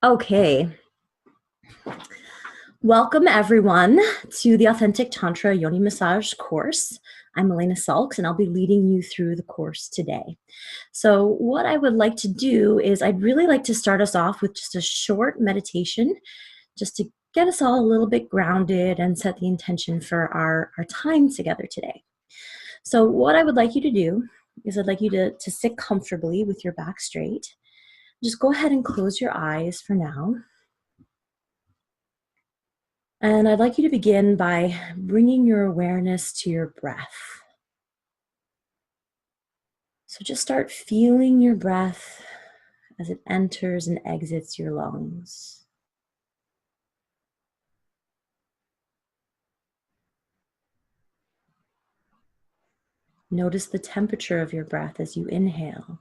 Okay. Welcome everyone to the Authentic Tantra Yoni Massage course. I'm Elena Salks and I'll be leading you through the course today. So what I would like to do is I'd really like to start us off with just a short meditation just to get us all a little bit grounded and set the intention for our time together today. So what I would like you to do is I'd like you to sit comfortably with your back straight. Just go ahead and close your eyes for now. And I'd like you to begin by bringing your awareness to your breath. So just start feeling your breath as it enters and exits your lungs. Notice the temperature of your breath as you inhale.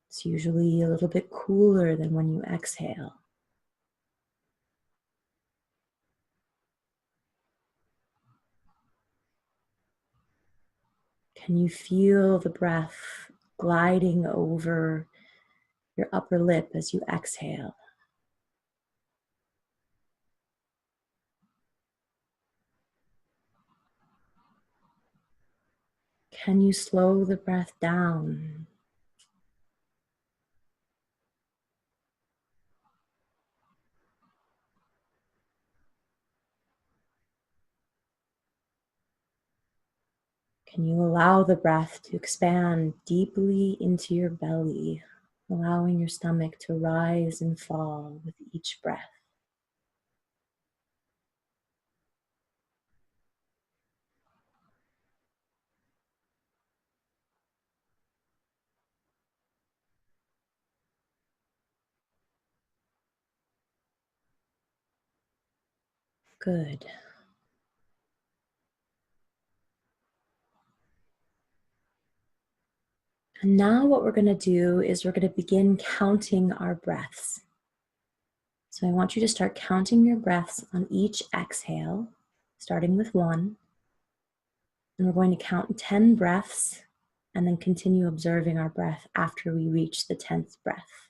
It's usually a little bit cooler than when you exhale. Can you feel the breath gliding over your upper lip as you exhale? Can you slow the breath down? Can you allow the breath to expand deeply into your belly, allowing your stomach to rise and fall with each breath? Good. And now what we're going to do is we're going to begin counting our breaths. So I want you to start counting your breaths on each exhale, starting with 1. And we're going to count 10 breaths and then continue observing our breath after we reach the 10th breath.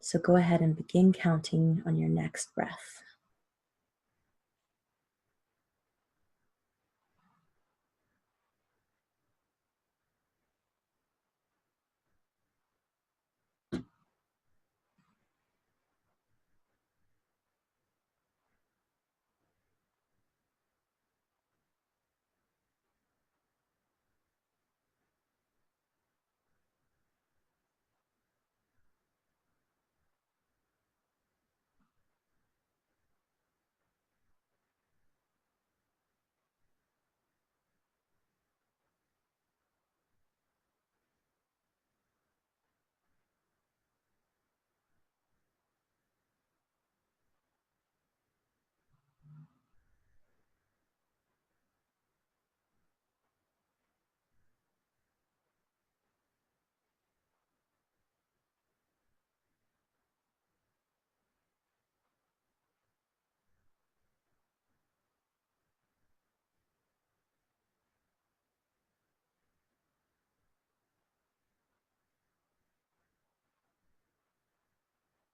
So go ahead and begin counting on your next breath.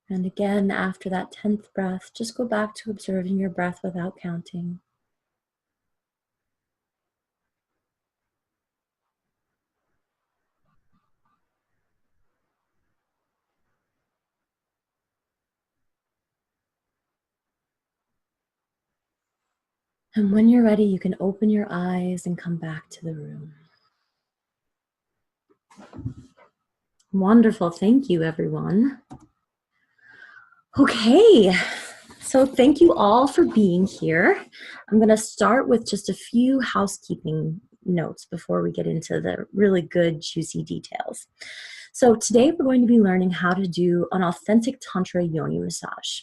And again, after that 10th breath, just go back to observing your breath without counting. And when you're ready, you can open your eyes and come back to the room. Wonderful. Thank you, everyone. Okay. So thank you all for being here. I'm going to start with just a few housekeeping notes before we get into the really good, juicy details. So today we're going to be learning how to do an authentic Tantra Yoni massage.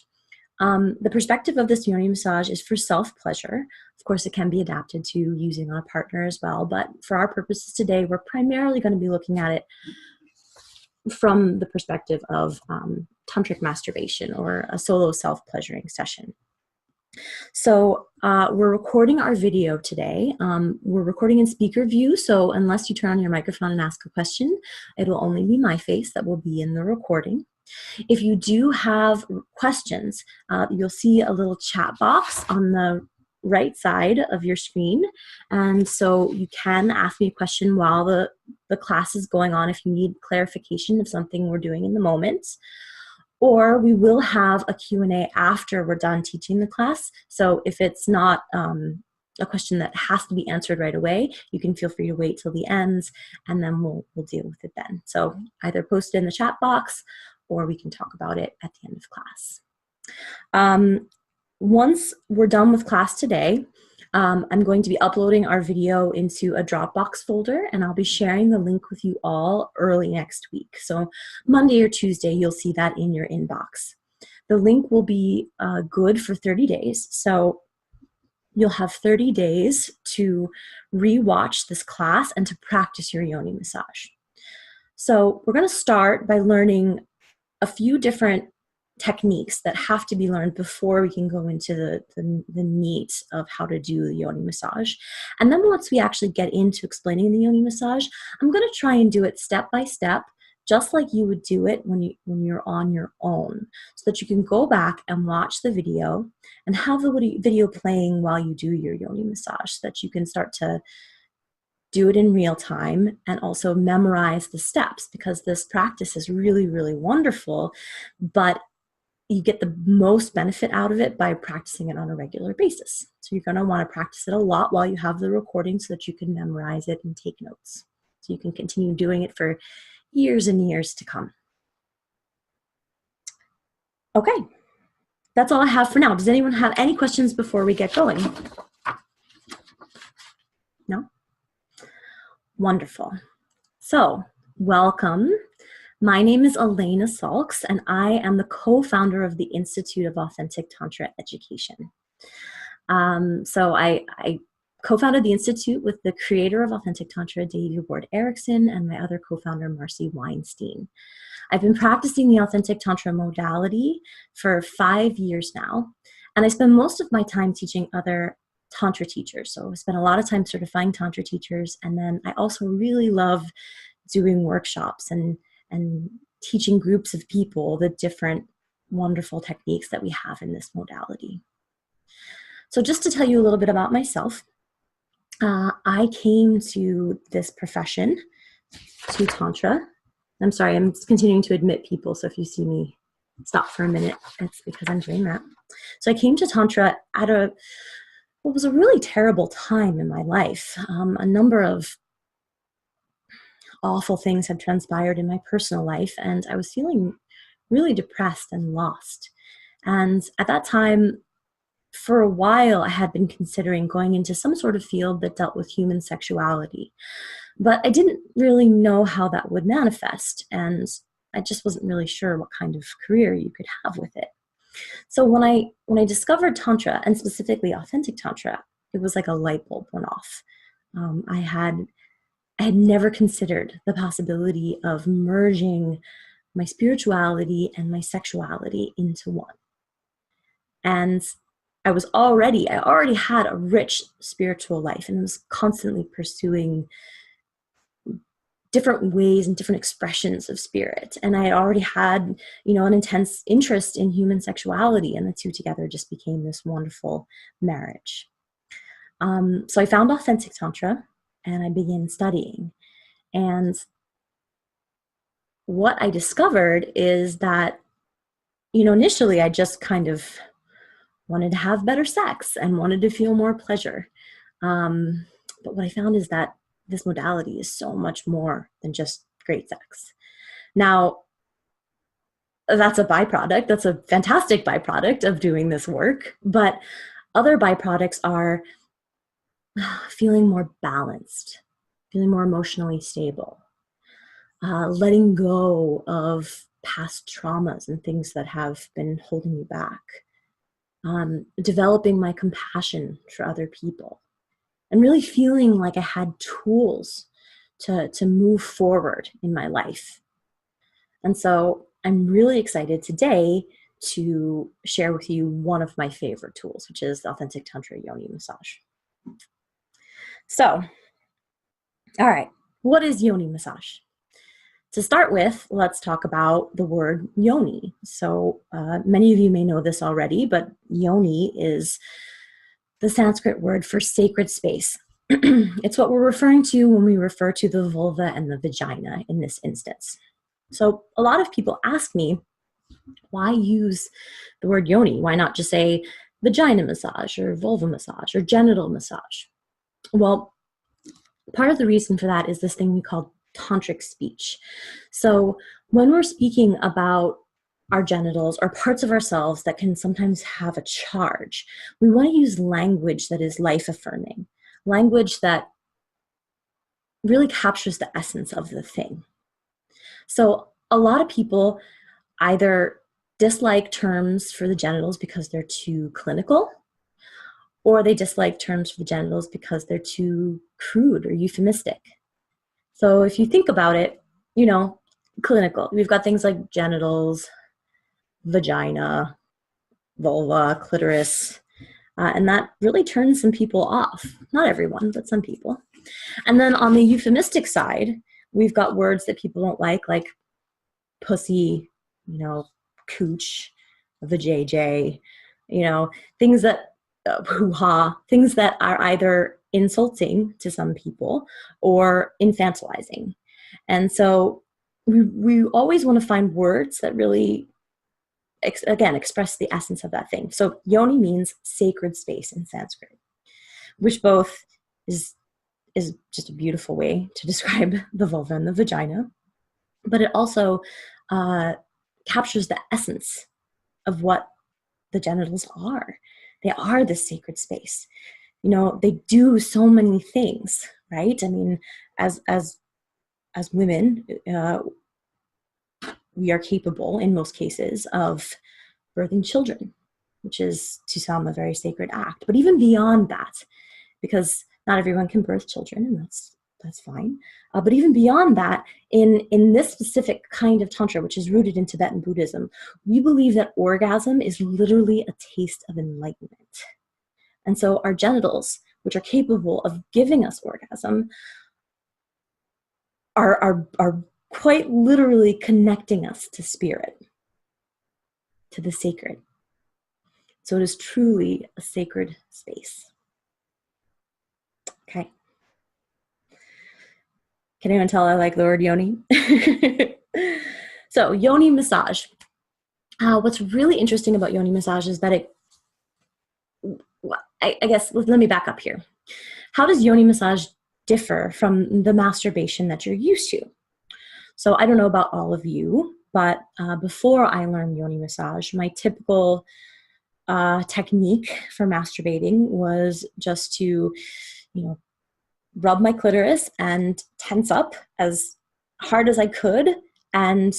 The perspective of this Yoni massage is for self-pleasure. Of course, it can be adapted to using on a partner as well, but for our purposes today, we're primarily going to be looking at it from the perspective of tantric masturbation or a solo self-pleasuring session. So we're recording our video today. We're recording in speaker view, so unless you turn on your microphone and ask a question, it will only be my face that will be in the recording. If you do have questions, you'll see a little chat box on the right side of your screen. And so you can ask me a question while the class is going on if you need clarification of something we're doing in the moment. Or we will have a Q&A after we're done teaching the class. So if it's not a question that has to be answered right away, you can feel free to wait till the end, and then we'll deal with it then. So either post it in the chat box, or we can talk about it at the end of class. Once we're done with class today, I'm going to be uploading our video into a Dropbox folder, and I'll be sharing the link with you all early next week. So Monday or Tuesday, you'll see that in your inbox. The link will be good for 30 days. So you'll have 30 days to rewatch this class and to practice your Yoni massage. So we're going to start by learning a few different techniques that have to be learned before we can go into the meat of how to do the Yoni massage. And then once we actually get into explaining the Yoni massage, I'm going to try and do it step by step, just like you would do it when you're on your own, so that you can go back and watch the video and have the video playing while you do your Yoni massage, so that you can start to do it in real time and also memorize the steps, because this practice is really, really wonderful, but you get the most benefit out of it by practicing it on a regular basis. So you're going to want to practice it a lot while you have the recording so that you can memorize it and take notes. So you can continue doing it for years and years to come. Okay, that's all I have for now. Does anyone have any questions before we get going? No? Wonderful. So, welcome. My name is Elena Salks, and I am the co-founder of the Institute of Authentic Tantra Education. So I co-founded the Institute with the creator of Authentic Tantra, David Ward Erickson, and my other co-founder, Marcy Weinstein. I've been practicing the Authentic Tantra modality for 5 years now, and I spend most of my time teaching other Tantra teachers. So I spend a lot of time certifying Tantra teachers, and then I also really love doing workshops and teaching groups of people the different wonderful techniques that we have in this modality. So just to tell you a little bit about myself, I came to this profession, to Tantra. I'm sorry, I'm continuing to admit people, so if you see me stop for a minute, it's because I'm doing that. So I came to Tantra at what was a really terrible time in my life. A number of awful things had transpired in my personal life, and I was feeling really depressed and lost. And at that time, for a while, I had been considering going into some sort of field that dealt with human sexuality, but I didn't really know how that would manifest, and I just wasn't really sure what kind of career you could have with it. So when I discovered Tantra, and specifically Authentic Tantra, it was like a light bulb went off. I had never considered the possibility of merging my spirituality and my sexuality into one. And I already had a rich spiritual life, and I was constantly pursuing different ways and different expressions of spirit. And I already had, an intense interest in human sexuality, and the two together just became this wonderful marriage. So I found Authentic Tantra, and I began studying. And what I discovered is that, initially I just kind of wanted to have better sex and wanted to feel more pleasure. But what I found is that this modality is so much more than just great sex. Now, that's a byproduct. That's a fantastic byproduct of doing this work. But other byproducts are feeling more balanced, feeling more emotionally stable, letting go of past traumas and things that have been holding you back, developing my compassion for other people, and really feeling like I had tools to move forward in my life. And so I'm really excited today to share with you one of my favorite tools, which is the Authentic Tantra Yoni massage. So, all right, what is Yoni massage? To start with, let's talk about the word Yoni. So many of you may know this already, but Yoni is the Sanskrit word for sacred space. It's what we're referring to when we refer to the vulva and the vagina in this instance. So a lot of people ask me, why use the word Yoni? Why not just say vagina massage or vulva massage or genital massage? Well, part of the reason for that is this thing we call Tantric speech. So when we're speaking about our genitals or parts of ourselves that can sometimes have a charge, we want to use language that is life-affirming, language that really captures the essence of the thing. So a lot of people either dislike terms for the genitals because they're too clinical, or they dislike terms for the genitals because they're too crude or euphemistic. So if you think about it, clinical, we've got things like genitals, vagina, vulva, clitoris, and that really turns some people off. Not everyone, but some people. And then on the euphemistic side, we've got words that people don't like pussy, cooch, vajayjay, things that, hoo-ha, things that are either insulting to some people or infantilizing. And so we always want to find words that really, again, express the essence of that thing. So Yoni means sacred space in Sanskrit, which both is just a beautiful way to describe the vulva and the vagina, but it also captures the essence of what the genitals are. They are this sacred space. They do so many things, right? I mean, as women, we are capable in most cases of birthing children, which is to some a very sacred act. But even beyond that, because not everyone can birth children, and that's fine. But even beyond that, in this specific kind of Tantra, which is rooted in Tibetan Buddhism, we believe that orgasm is literally a taste of enlightenment. And so our genitals, which are capable of giving us orgasm, are quite literally connecting us to spirit, to the sacred. So it is truly a sacred space. Okay. Can anyone tell I like the word Yoni? So Yoni massage. What's really interesting about Yoni massage is that I guess, let me back up here. How does Yoni massage differ from the masturbation that you're used to? So I don't know about all of you, but before I learned Yoni massage, my typical technique for masturbating was just to, rub my clitoris and tense up as hard as I could and,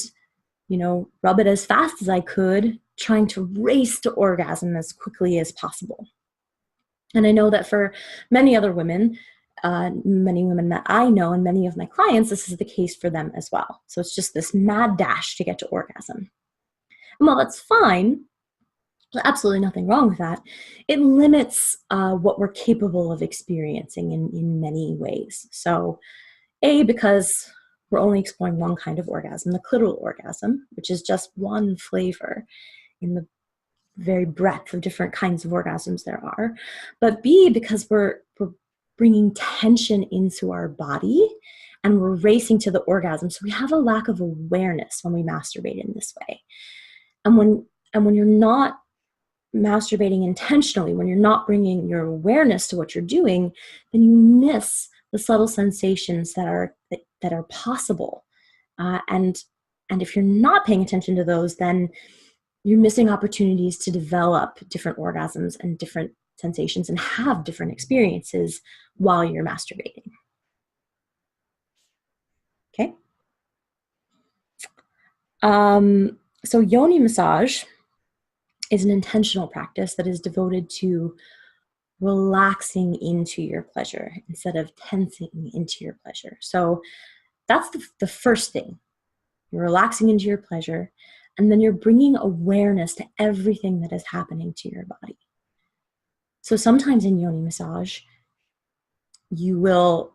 rub it as fast as I could, trying to race to orgasm as quickly as possible. And I know that for many other women, many women that I know and many of my clients, this is the case for them as well. So it's just this mad dash to get to orgasm. And while that's fine, there's absolutely nothing wrong with that, it limits what we're capable of experiencing in many ways. So because we're only exploring one kind of orgasm, the clitoral orgasm, which is just one flavor in the very breadth of different kinds of orgasms there are. But B, because we're bringing tension into our body and we're racing to the orgasm. So we have a lack of awareness when we masturbate in this way. And when you're not masturbating intentionally, when you're not bringing your awareness to what you're doing, then you miss the subtle sensations that are possible. And if you're not paying attention to those, then you're missing opportunities to develop different orgasms and different sensations and have different experiences while you're masturbating. Okay. So Yoni massage is an intentional practice that is devoted to relaxing into your pleasure instead of tensing into your pleasure. So that's the first thing. You're relaxing into your pleasure, and then you're bringing awareness to everything that is happening to your body. So sometimes in Yoni massage, you will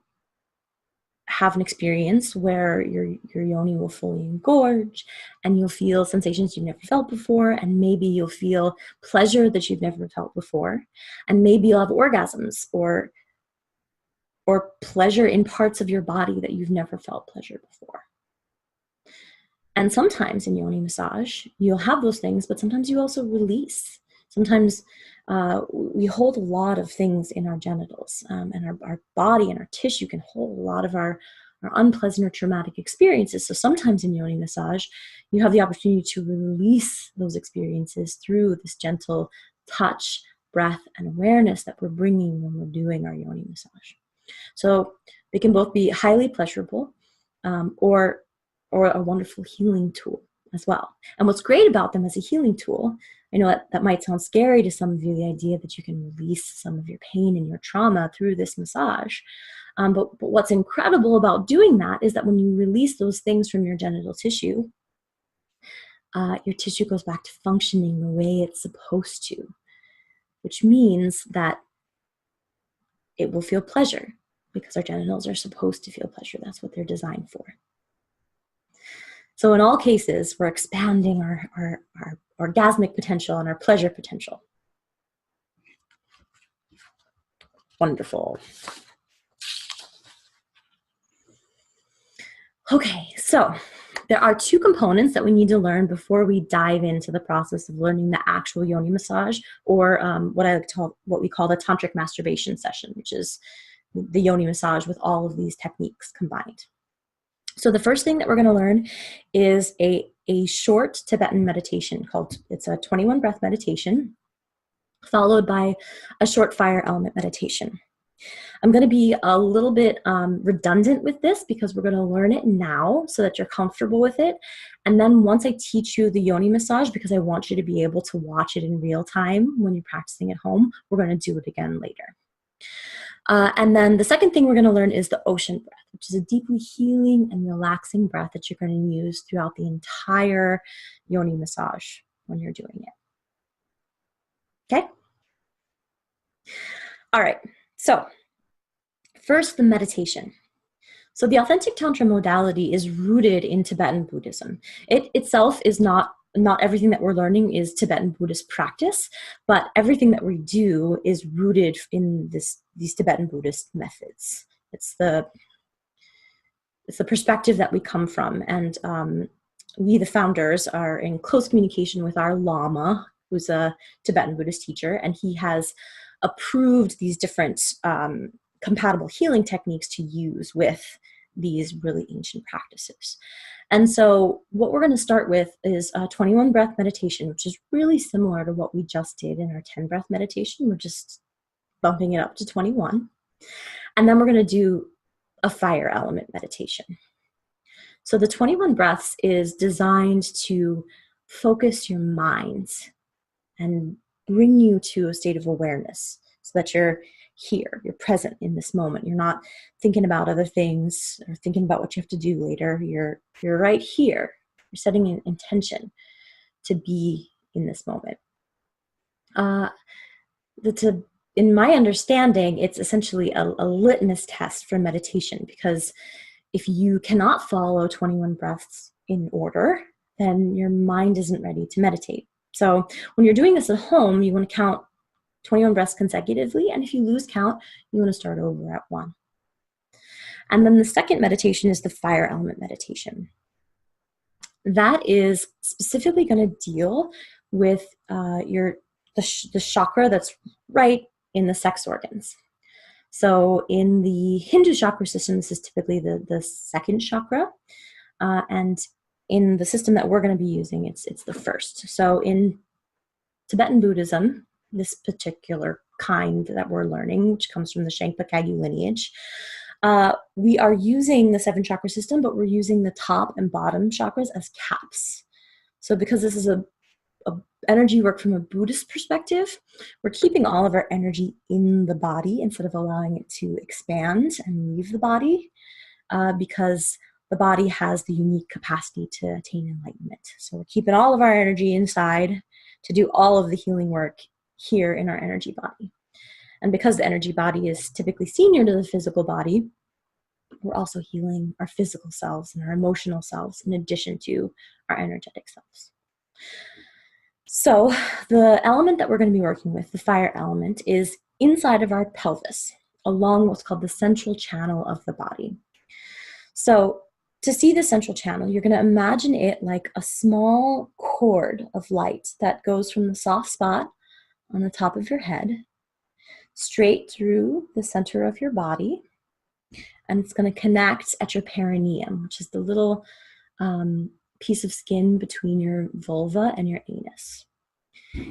have an experience where your yoni will fully engorge, and you'll feel sensations you've never felt before, and maybe you'll feel pleasure that you've never felt before, and maybe you'll have orgasms or pleasure in parts of your body that you've never felt pleasure before. And sometimes in yoni massage, you'll have those things, but sometimes you also release. Sometimes we hold a lot of things in our genitals, and our body and our tissue can hold a lot of our unpleasant or traumatic experiences. So sometimes in yoni massage, you have the opportunity to release those experiences through this gentle touch, breath, and awareness that we're bringing when we're doing our yoni massage. So they can both be highly pleasurable, or a wonderful healing tool as well. And what's great about them as a healing tool, I know that might sound scary to some of you, the idea that you can release some of your pain and your trauma through this massage. But what's incredible about doing that is that when you release those things from your genital tissue, your tissue goes back to functioning the way it's supposed to, which means that it will feel pleasure, because our genitals are supposed to feel pleasure. That's what they're designed for. So in all cases, we're expanding our orgasmic potential and our pleasure potential. Wonderful. Okay, so there are two components that we need to learn before we dive into the process of learning the actual yoni massage, or what we call the tantric masturbation session, which is the yoni massage with all of these techniques combined. So the first thing that we're going to learn is a short Tibetan meditation it's a 21 breath meditation, followed by a short fire element meditation. I'm going to be a little bit redundant with this because we're going to learn it now so that you're comfortable with it. And then once I teach you the yoni massage, because I want you to be able to watch it in real time when you're practicing at home, we're going to do it again later. And then the second thing we're going to learn is the ocean breath, which is a deeply healing and relaxing breath that you're going to use throughout the entire yoni massage when you're doing it. Okay? All right. So first, the meditation. So the authentic Tantra modality is rooted in Tibetan Buddhism. It itself is not everything that we're learning is Tibetan Buddhist practice, but everything that we do is rooted in these Tibetan Buddhist methods. It's the perspective that we come from. And we, the founders, are in close communication with our Lama, who's a Tibetan Buddhist teacher, and he has approved these different compatible healing techniques to use with these really ancient practices. And so what we're going to start with is a 21 breath meditation, which is really similar to what we just did in our 10 breath meditation. We're just bumping it up to 21. And then we're going to do a fire element meditation. So the 21 breaths is designed to focus your mind and bring you to a state of awareness so that you're here, you're present in this moment. You're not thinking about other things or thinking about what you have to do later. You're right here. You're setting an intention to be in this moment. In my understanding, it's essentially a litmus test for meditation, because if you cannot follow 21 breaths in order, then your mind isn't ready to meditate. So when you're doing this at home, you want to count 21 breaths consecutively, and if you lose count, you want to start over at 1. And then the second meditation is the fire element meditation. That is specifically going to deal with the chakra that's right in the sex organs. So in the Hindu chakra system, this is typically the second chakra, and in the system that we're going to be using, it's the first. So in Tibetan Buddhism, this particular kind that we're learning, which comes from the Shangpa Kagyu lineage, we are using the 7 chakra system, but we're using the top and bottom chakras as caps. So because this is a energy work from a Buddhist perspective, we're keeping all of our energy in the body instead of allowing it to expand and leave the body, because the body has the unique capacity to attain enlightenment. So we're keeping all of our energy inside to do all of the healing work here in our energy body. And because the energy body is typically senior to the physical body, we're also healing our physical selves and our emotional selves in addition to our energetic selves. So the element that we're going to be working with, the fire element, is inside of our pelvis, along what's called the central channel of the body. So to see the central channel, you're going to imagine it like a small cord of light that goes from the soft spot on the top of your head straight through the center of your body, and it's going to connect at your perineum, which is the little piece of skin between your vulva and your anus.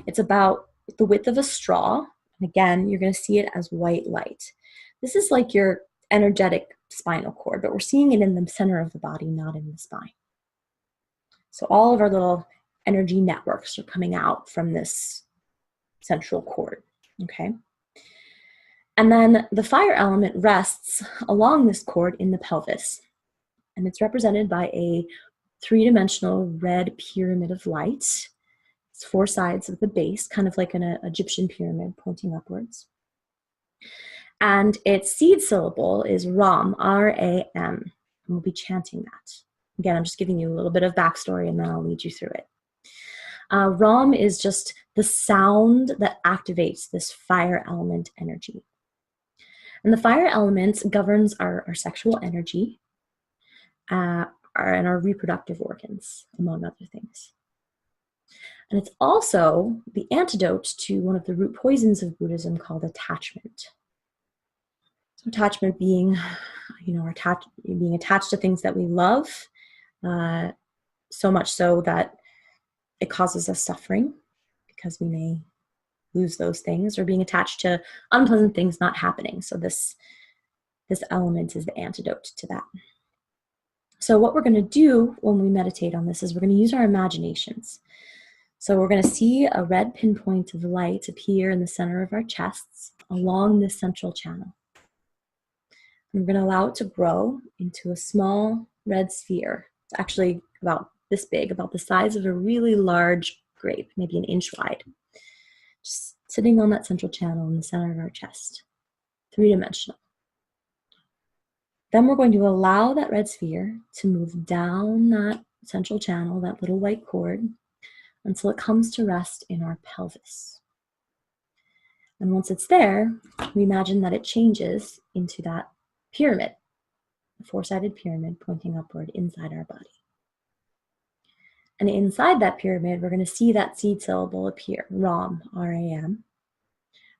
It's about the width of a straw, and again, you're going to see it as white light. This is like your energetic spinal cord, but we're seeing it in the center of the body, not in the spine. So all of our little energy networks are coming out from this central cord, okay? And then the fire element rests along this cord in the pelvis, and it's represented by a three-dimensional red pyramid of light. It's four sides of the base, kind of like an Egyptian pyramid pointing upwards. And its seed syllable is Ram, R-A-M, and we'll be chanting that. Again, I'm just giving you a little bit of backstory and then I'll lead you through it. Ram is just the sound that activates this fire element energy. And the fire element governs our sexual energy and our reproductive organs, among other things. And it's also the antidote to one of the root poisons of Buddhism called attachment. So attachment being, being attached to things that we love, so much so that it causes us suffering because we may lose those things, or being attached to unpleasant things not happening. So this element is the antidote to that. So what we're going to do when we meditate on this is we're going to use our imaginations. So we're going to see a red pinpoint of light appear in the center of our chests along this central channel. And we're going to allow it to grow into a small red sphere. It's actually about this big, about the size of a really large grape, maybe an inch wide. Just sitting on that central channel in the center of our chest, three-dimensional. Then we're going to allow that red sphere to move down that central channel, that little white cord, until it comes to rest in our pelvis. And once it's there, we imagine that it changes into that pyramid, a four-sided pyramid pointing upward inside our body. And inside that pyramid, we're going to see that seed syllable appear, Ram, R-A-M.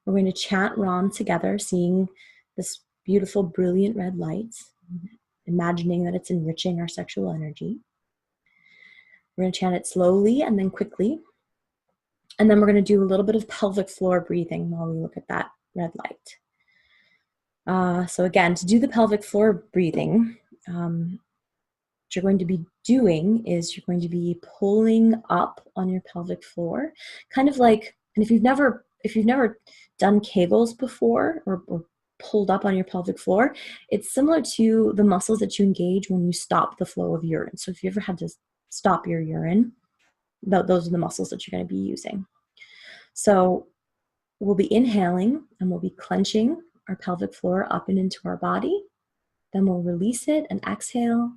We're going to chant Ram together, seeing this beautiful, brilliant red light, imagining that it's enriching our sexual energy. We're going to chant it slowly and then quickly. And then we're going to do a little bit of pelvic floor breathing while we look at that red light. So again, to do the pelvic floor breathing, what you're going to be doing is you're going to be pulling up on your pelvic floor, kind of like, and if you've never done Kegels before or pulled up on your pelvic floor, it's similar to the muscles that you engage when you stop the flow of urine. So if you ever had to stop your urine, those are the muscles that you're going to be using. So we'll be inhaling and we'll be clenching our pelvic floor up and into our body. Then we'll release it and exhale.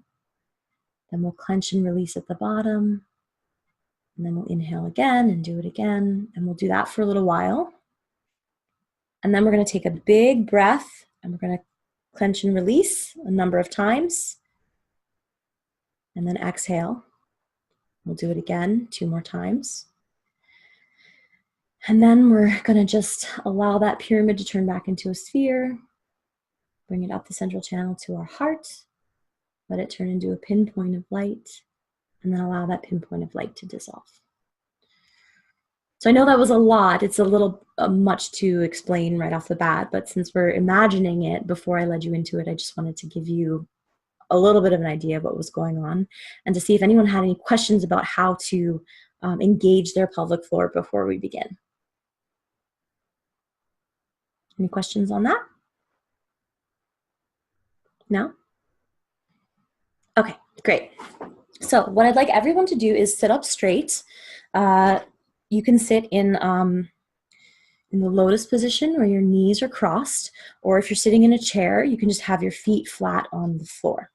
Then we'll clench and release at the bottom. And then we'll inhale again and do it again. And we'll do that for a little while. And then we're going to take a big breath and we're going to clench and release a number of times. And then exhale. We'll do it again 2 more times. And then we're going to just allow that pyramid to turn back into a sphere. Bring it up the central channel to our heart. Let it turn into a pinpoint of light. And then allow that pinpoint of light to dissolve. So I know that was a lot. It's a little much to explain right off the bat. But since we're imagining it before I led you into it, I just wanted to give you a little bit of an idea of what was going on and to see if anyone had any questions about how to engage their pelvic floor before we begin. Any questions on that? No? Okay, great. So what I'd like everyone to do is sit up straight. You can sit in in the lotus position where your knees are crossed, or if you're sitting in a chair, you can just have your feet flat on the floor.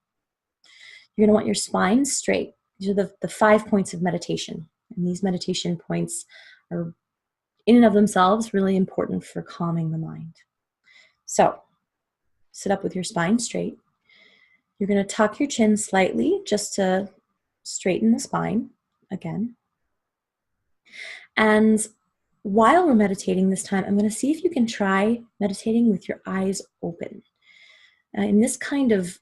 You're going to want your spine straight. These are the 5 points of meditation. And these meditation points are, in and of themselves, really important for calming the mind. So, sit up with your spine straight. You're going to tuck your chin slightly just to straighten the spine again. And while we're meditating this time, I'm going to see if you can try meditating with your eyes open. In this kind of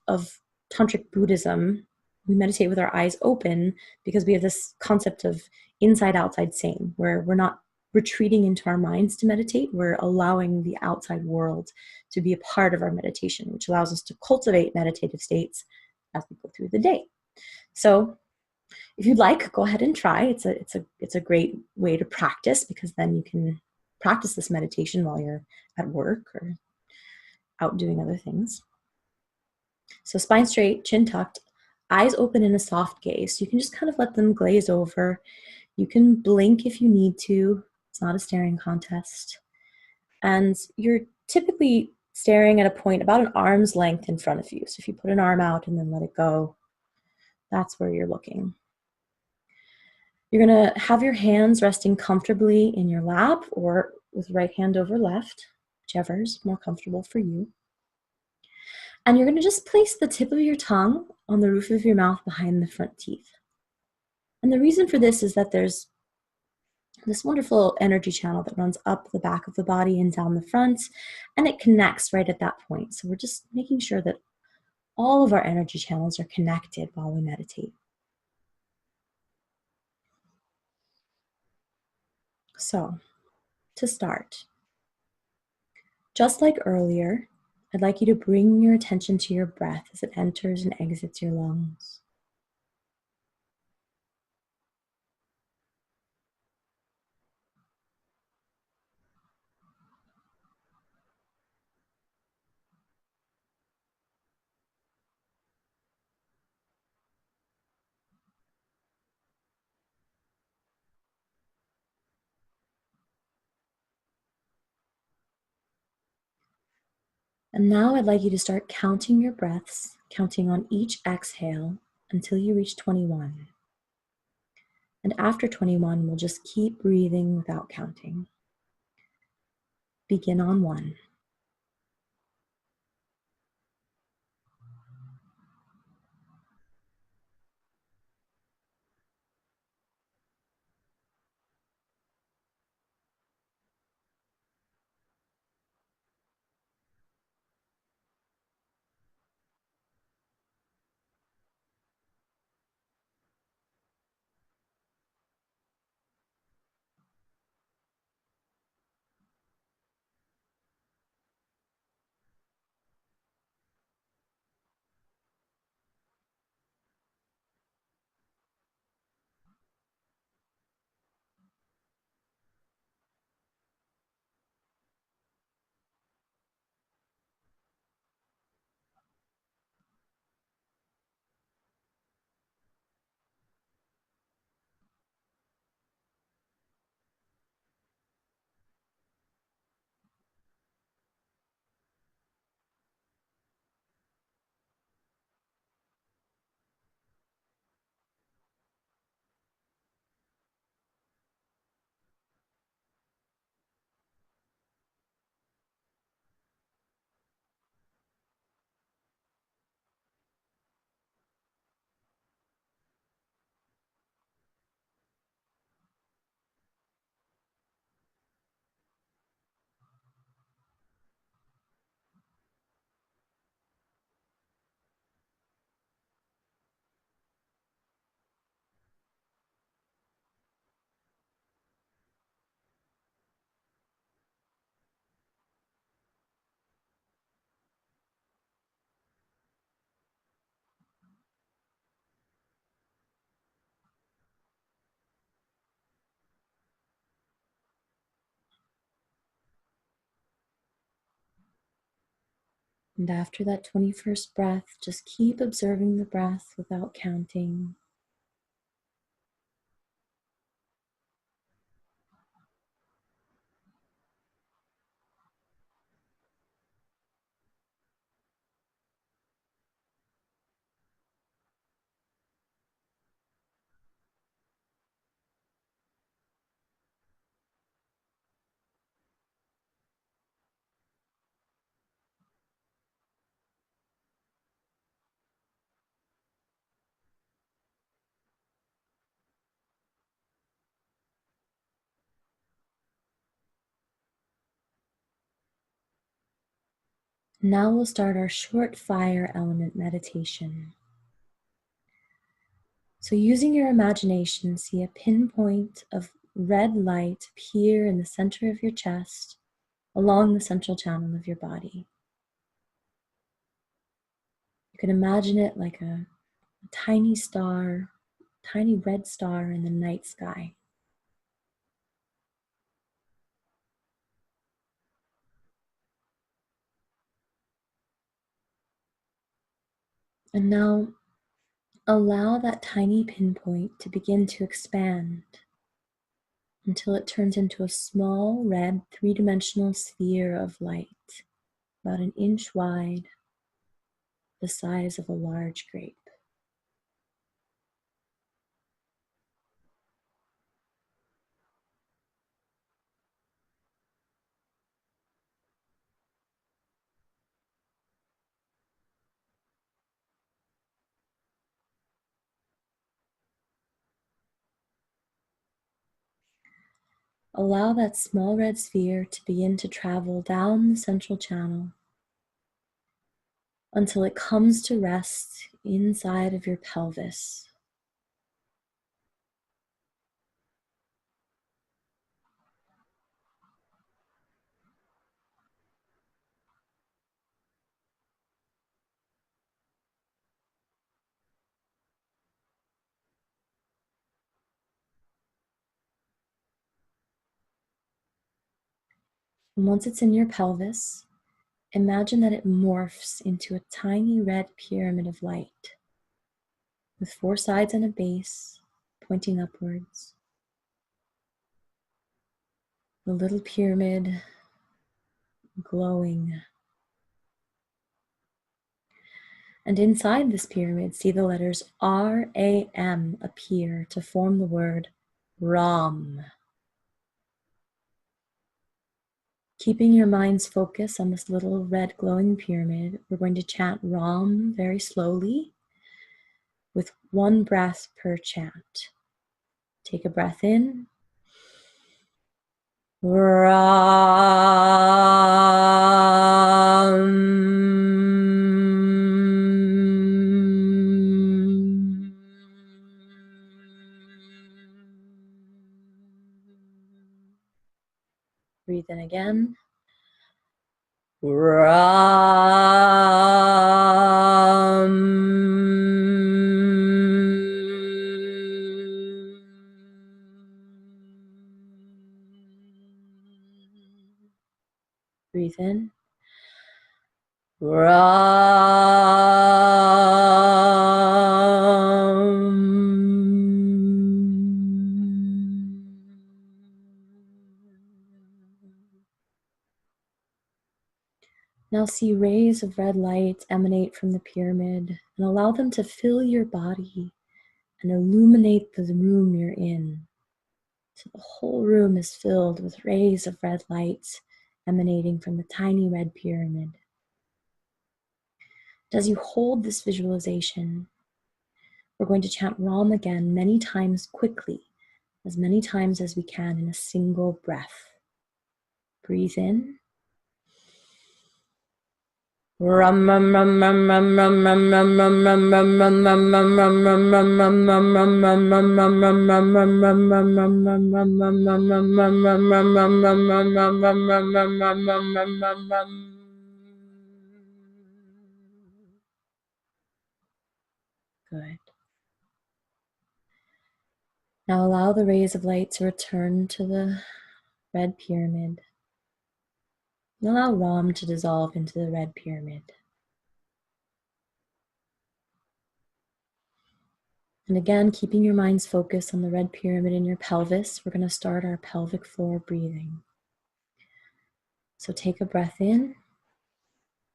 Tantric Buddhism, we meditate with our eyes open because we have this concept of inside-outside same, where we're not retreating into our minds to meditate. We're allowing the outside world to be a part of our meditation, which allows us to cultivate meditative states as we go through the day. So if you'd like, go ahead and try. It's a great way to practice, because then you can practice this meditation while you're at work or out doing other things. So spine straight, chin tucked, eyes open in a soft gaze. You can just kind of let them glaze over. You can blink if you need to. It's not a staring contest. And you're typically staring at a point about an arm's length in front of you. So if you put an arm out and then let it go, that's where you're looking. You're going to have your hands resting comfortably in your lap or with right hand over left, whichever is more comfortable for you. And you're going to just place the tip of your tongue on the roof of your mouth behind the front teeth. And the reason for this is that there's this wonderful energy channel that runs up the back of the body and down the front, and it connects right at that point. So we're just making sure that all of our energy channels are connected while we meditate. So, to start, just like earlier, I'd like you to bring your attention to your breath as it enters and exits your lungs. And now I'd like you to start counting your breaths, counting on each exhale until you reach 21. And after 21, we'll just keep breathing without counting. Begin on 1. And after that 21st breath, just keep observing the breath without counting. Now we'll start our short fire element meditation. So using your imagination, see a pinpoint of red light appear in the center of your chest, along the central channel of your body. You can imagine it like a tiny star, tiny red star in the night sky. And now allow that tiny pinpoint to begin to expand until it turns into a small red three-dimensional sphere of light, about an inch wide, the size of a large grape. Allow that small red sphere to begin to travel down the central channel until it comes to rest inside of your pelvis. And once it's in your pelvis, imagine that it morphs into a tiny red pyramid of light with 4 sides and a base pointing upwards. The little pyramid glowing. And inside this pyramid, see the letters RAM appear to form the word Ram. Keeping your mind's focus on this little red glowing pyramid, we're going to chant Ram very slowly with 1 breath per chant. Take a breath in. Ram. Breathe in again. Breathe in. Now see rays of red light emanate from the pyramid and allow them to fill your body and illuminate the room you're in. So the whole room is filled with rays of red light emanating from the tiny red pyramid. As you hold this visualization, we're going to chant Ram again many times quickly, as many times as we can in a single breath. Breathe in. Ram ram ram ram ram ram ram ram ram ram ram ram ram ram ram ram ram ram ram. Good. Now allow the rays of light to return to the red pyramid. And allow Ram to dissolve into the red pyramid. And again, keeping your mind's focus on the red pyramid in your pelvis, we're going to start our pelvic floor breathing. So take a breath in.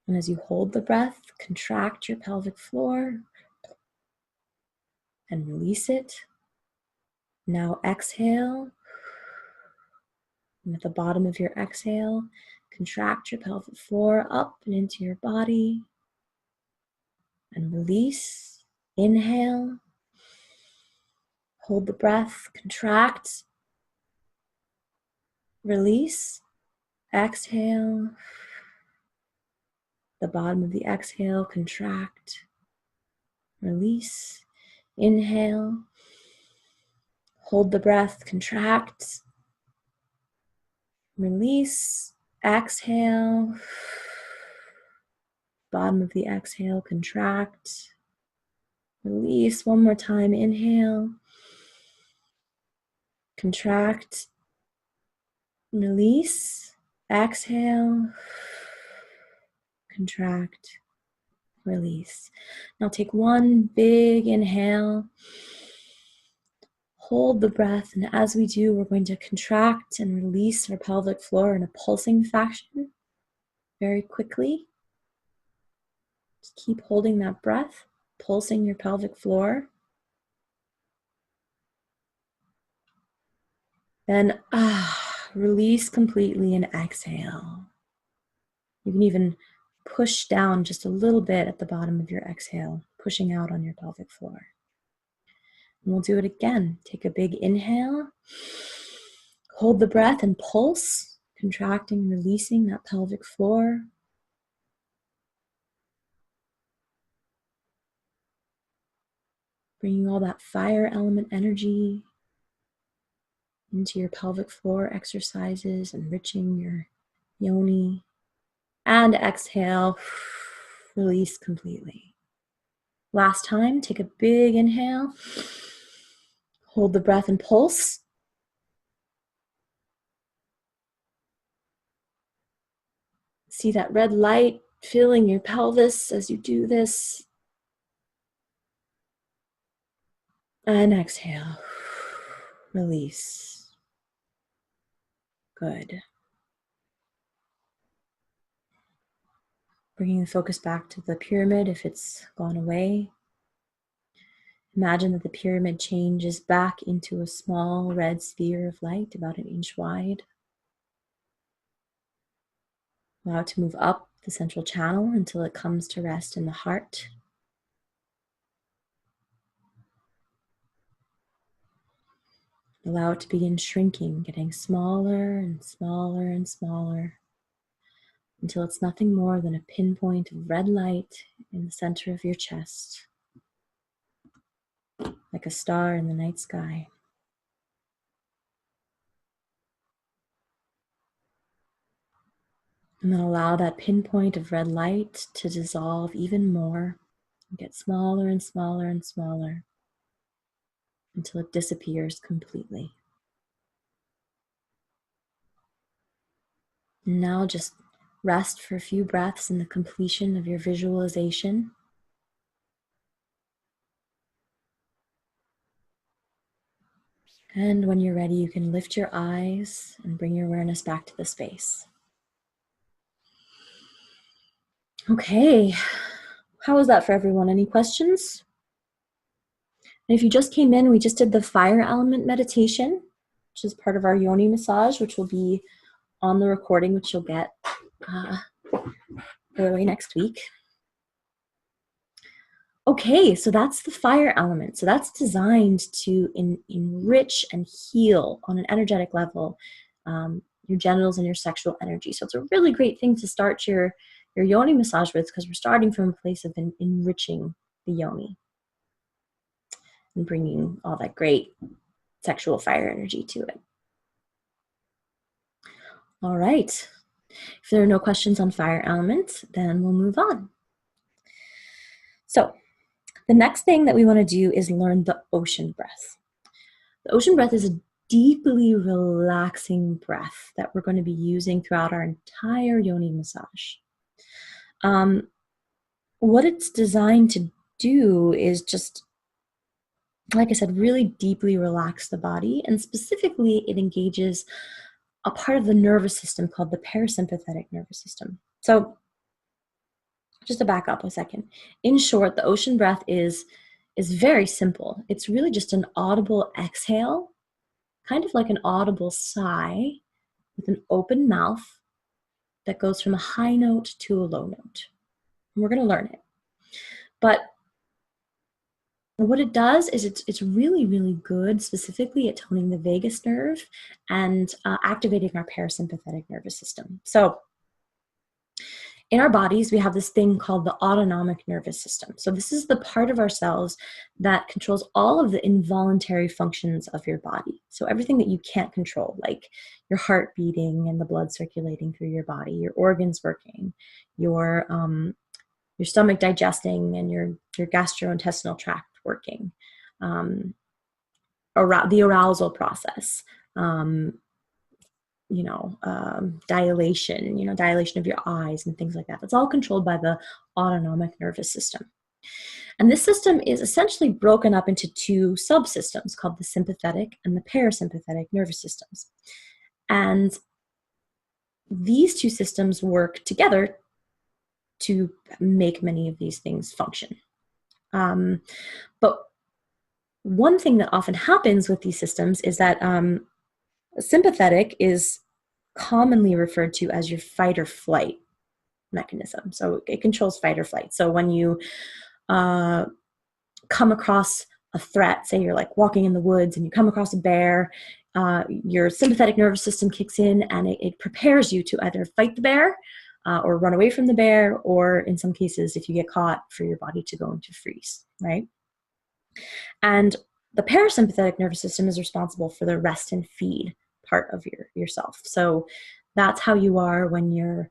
And as you hold the breath, contract your pelvic floor and release it. Now exhale. And at the bottom of your exhale, contract your pelvic floor up and into your body. And release. Inhale. Hold the breath, contract. Release. Exhale. The bottom of the exhale, contract, release, inhale, hold the breath, contract, release, exhale, bottom of the exhale, contract, release, one more time, inhale, contract, release, exhale, contract, release. Now take one big inhale, hold the breath, and as we do, we're going to contract and release our pelvic floor in a pulsing fashion very quickly. Just keep holding that breath, pulsing your pelvic floor. Then release completely and exhale. You can even push down just a little bit at the bottom of your exhale, pushing out on your pelvic floor. And we'll do it again. Take a big inhale, hold the breath and pulse, contracting, releasing that pelvic floor. Bringing all that fire element energy into your pelvic floor exercises, enriching your Yoni. And exhale, release completely. Last time, take a big inhale, hold the breath and pulse. See that red light filling your pelvis as you do this. And exhale, release. Good. Bringing the focus back to the pyramid if it's gone away. Imagine that the pyramid changes back into a small red sphere of light about 1 inch wide. Allow it to move up the central channel until it comes to rest in the heart. Allow it to begin shrinking, getting smaller and smaller and smaller until it's nothing more than a pinpoint of red light in the center of your chest, like a star in the night sky. And then allow that pinpoint of red light to dissolve even more and get smaller and smaller and smaller until it disappears completely. And now just rest for a few breaths in the completion of your visualization. And when you're ready, you can lift your eyes and bring your awareness back to the space. Okay, how was that for everyone? Any questions? And if you just came in, we just did the fire element meditation, which is part of our Yoni massage, which will be on the recording, which you'll get early next week. Okay, so that's the fire element. So that's designed to enrich and heal on an energetic level your genitals and your sexual energy. So it's a really great thing to start your Yoni massage with, because we're starting from a place of enriching the Yoni and bringing all that great sexual fire energy to it. All right. If there are no questions on fire element, then we'll move on. So the next thing that we want to do is learn the ocean breath. The ocean breath is a deeply relaxing breath that we're going to be using throughout our entire Yoni massage. What it's designed to do is just, like I said, really deeply relax the body, and specifically it engages a part of the nervous system called the parasympathetic nervous system. So just to back up a second, in short, the ocean breath is very simple. It's really just an audible exhale, kind of like an audible sigh with an open mouth that goes from a high note to a low note. And we're going to learn it. But what it does is it's really, really good, specifically at toning the vagus nerve and activating our parasympathetic nervous system. So In our bodies, we have this thing called the autonomic nervous system. So this is the part of ourselves that controls all of the involuntary functions of your body. So everything that you can't control, like your heart beating and the blood circulating through your body, your organs working, your stomach digesting, and your gastrointestinal tract working, the arousal process, dilation of your eyes and things like that. That's all controlled by the autonomic nervous system. And this system is essentially broken up into two subsystems called the sympathetic and the parasympathetic nervous systems. And these two systems work together to make many of these things function. But one thing that often happens with these systems is that sympathetic is commonly referred to as your fight or flight mechanism. So it controls fight or flight. So when you come across a threat, say you're like walking in the woods and you come across a bear, your sympathetic nervous system kicks in and it prepares you to either fight the bear or run away from the bear, or in some cases, if you get caught, for your body to go into freeze, right? And the parasympathetic nervous system is responsible for the rest and feed part of yourself. So that's how you are when you're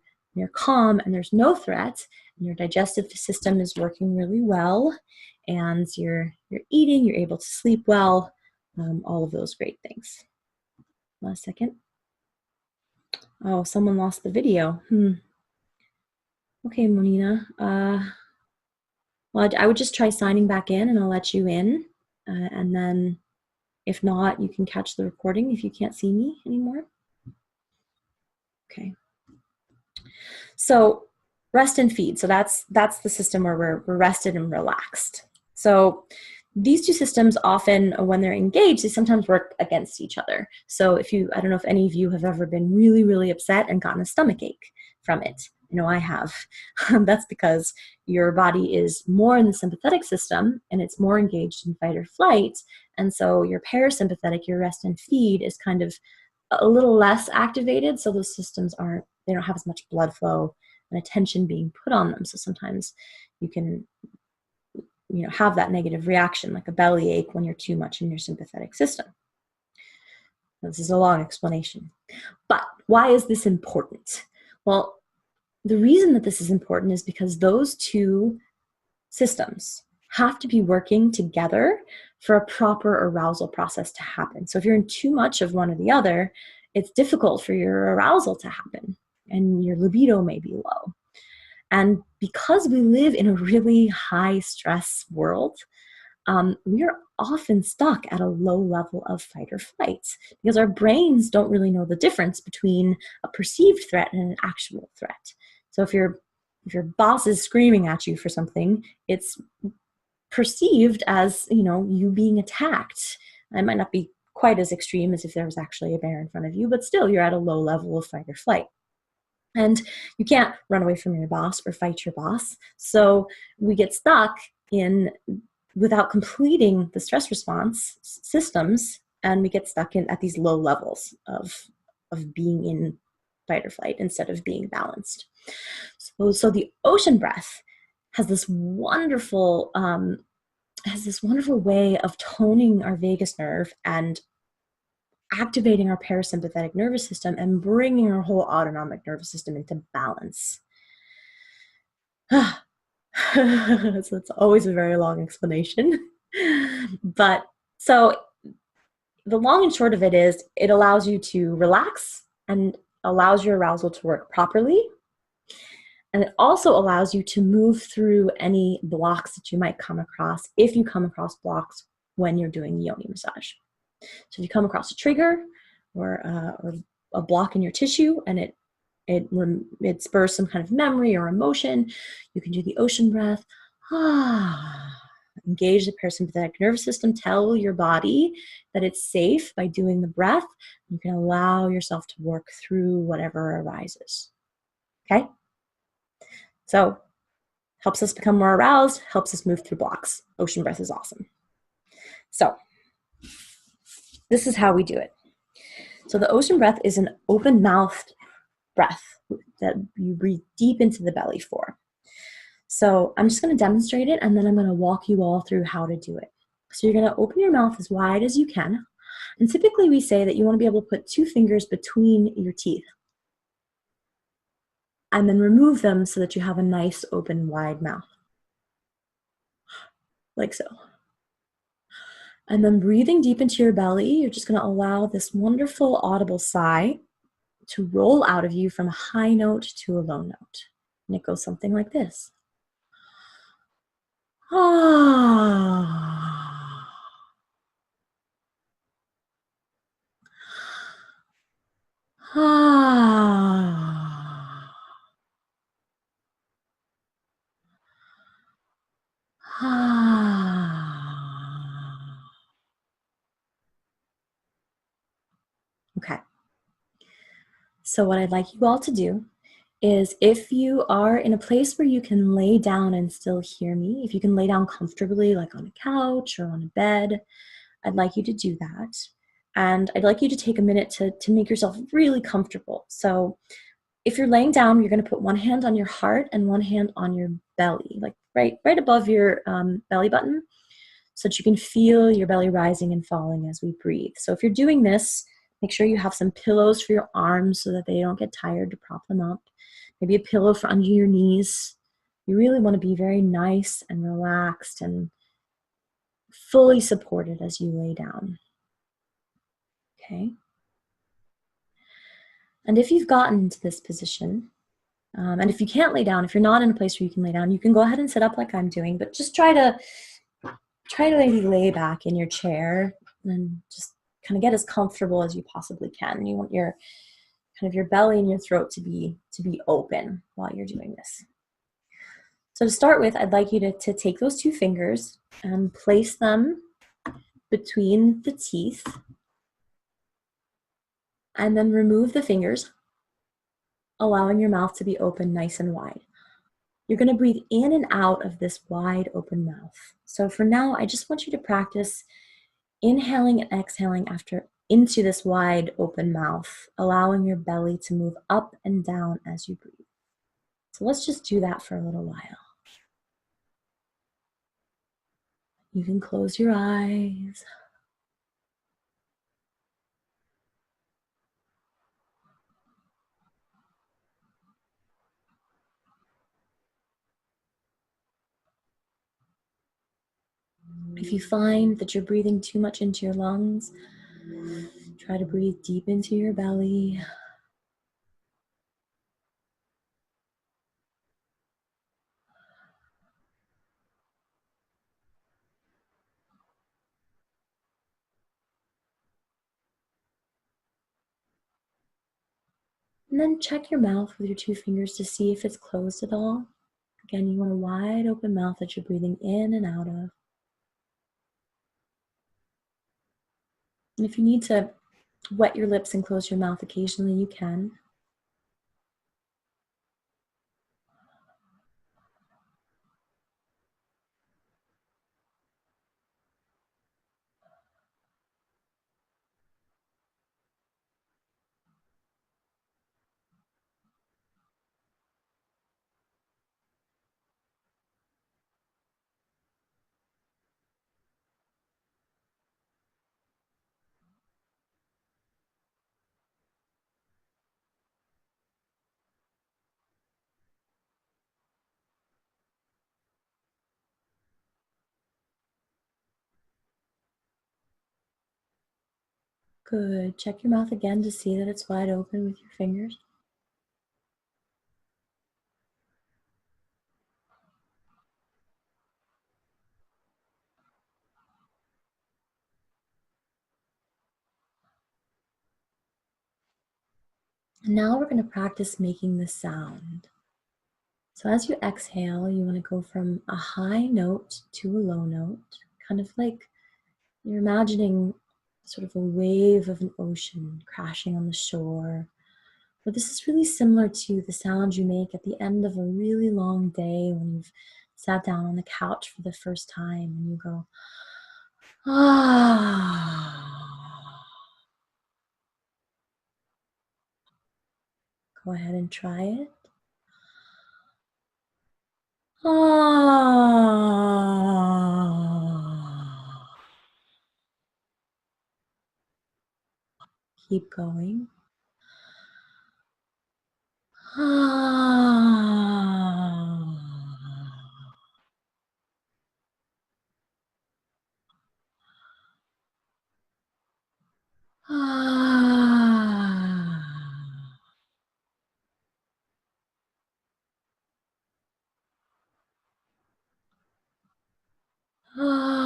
calm and there's no threat, and your digestive system is working really well, and you're eating, you're able to sleep well, all of those great things. Last second. Oh, someone lost the video. Okay, Monina. Well, I would just try signing back in and I'll let you in. And then if not, you can catch the recording if you can't see me anymore. Okay. So rest and feed. So that's the system where we're rested and relaxed. So these two systems often, when they're engaged, they sometimes work against each other. So I don't know if any of you have ever been really, really upset and gotten a stomach ache from it. I have. That's because your body is more in the sympathetic system and it's more engaged in fight or flight. And so your parasympathetic, your rest and feed, is kind of a little less activated. So those systems they don't have as much blood flow and attention being put on them. So sometimes you can, have that negative reaction, like a bellyache, when you're too much in your sympathetic system. This is a long explanation. But why is this important? Well, the reason that this is important is because those two systems have to be working together for a proper arousal process to happen. So if you're in too much of one or the other, it's difficult for your arousal to happen and your libido may be low. And because we live in a really high stress world, we are often stuck at a low level of fight or flight because our brains don't really know the difference between a perceived threat and an actual threat. So if your boss is screaming at you for something, it's perceived as, you being attacked. It might not be quite as extreme as if there was actually a bear in front of you, but still you're at a low level of fight or flight. And you can't run away from your boss or fight your boss. So we get stuck without completing the stress response systems, and we get stuck at these low levels of being in fight or flight instead of being balanced. So the ocean breath has this wonderful way of toning our vagus nerve and activating our parasympathetic nervous system and bringing our whole autonomic nervous system into balance. So it's always a very long explanation. But so the long and short of it is it allows you to relax and allows your arousal to work properly. And it also allows you to move through any blocks that you might come across if you come across blocks when you're doing Yoni massage. So if you come across a trigger or a block in your tissue and it spurs some kind of memory or emotion, you can do the ocean breath. Engage the parasympathetic nervous system. Tell your body that it's safe by doing the breath. You can allow yourself to work through whatever arises. Okay? So helps us become more aroused, helps us move through blocks. Ocean breath is awesome. So this is how we do it. So the ocean breath is an open-mouthed breath. that you breathe deep into the belly for. So I'm just going to demonstrate it, and then I'm going to walk you all through how to do it. So you're going to open your mouth as wide as you can. And typically we say that you want to be able to put 2 fingers between your teeth and then remove them so that you have a nice open wide mouth, like so. And then breathing deep into your belly, you're just going to allow this wonderful audible sigh to roll out of you from a high note to a low note. And it goes something like this. Ah. Ah. Ah. Okay. So what I'd like you all to do is, if you are in a place where you can lay down and still hear me, if you can lay down comfortably, like on a couch or on a bed, I'd like you to do that. And I'd like you to take a minute to make yourself really comfortable. So if you're laying down, you're going to put one hand on your heart and one hand on your belly, like right above your belly button, so that you can feel your belly rising and falling as we breathe. So if you're doing this, make sure you have some pillows for your arms so that they don't get tired to prop them up. Maybe a pillow for under your knees. You really want to be very nice and relaxed and fully supported as you lay down. Okay? And if you've gotten to this position, and if you can't lay down, if you're not in a place where you can lay down, you can go ahead and sit up like I'm doing, but just try to maybe lay back in your chair and just kind of get as comfortable as you possibly can. You want your belly and your throat to be open while you're doing this. So to start with, I'd like you to take those 2 fingers and place them between the teeth, and then remove the fingers, allowing your mouth to be open nice and wide. You're going to breathe in and out of this wide open mouth. So for now, I just want you to practice inhaling and exhaling into this wide open mouth, allowing your belly to move up and down as you breathe. So let's just do that for a little while. You can close your eyes. If you find that you're breathing too much into your lungs, try to breathe deep into your belly. And then check your mouth with your 2 fingers to see if it's closed at all. Again, you want a wide open mouth that you're breathing in and out of. And if you need to wet your lips and close your mouth occasionally, you can. Good. Check your mouth again to see that it's wide open with your fingers. And now we're going to practice making the sound. So as you exhale, you want to go from a high note to a low note, kind of like you're imagining sort of a wave of an ocean crashing on the shore. But this is really similar to the sound you make at the end of a really long day when you've sat down on the couch for the first time and you go, ah. Go ahead and try it. Ah. Keep going. Ah. Ah. Ah.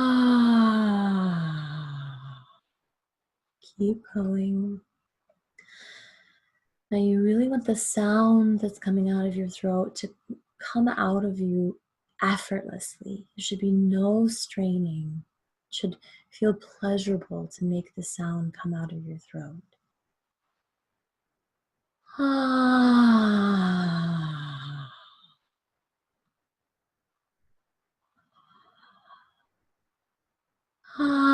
Keep going. Now you really want the sound that's coming out of your throat to come out of you effortlessly. There should be no straining. It should feel pleasurable to make the sound come out of your throat. Ah. Ah.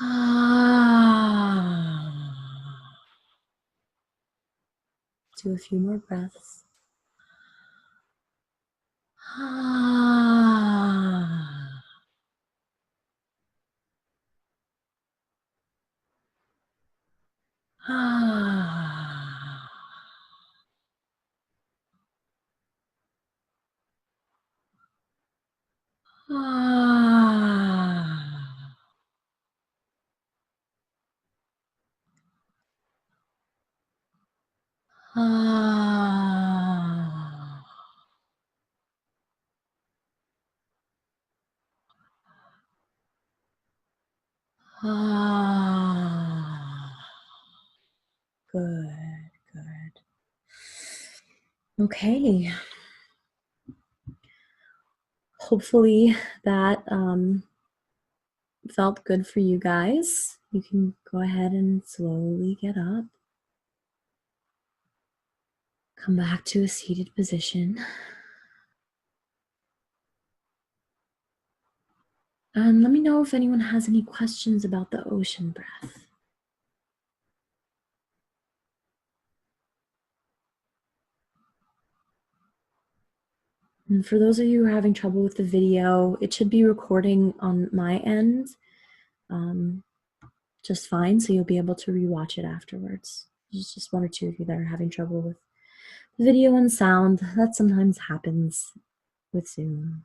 Ah. Do a few more breaths. Ah. Ah. Ah. Ah. Ah. Good, good. Okay. Hopefully that felt good for you guys. You can go ahead and slowly get up. Come back to a seated position. And let me know if anyone has any questions about the ocean breath. And for those of you who are having trouble with the video, it should be recording on my end just fine, so you'll be able to rewatch it afterwards. There's just one or two of you that are having trouble with the video and sound. That sometimes happens with Zoom.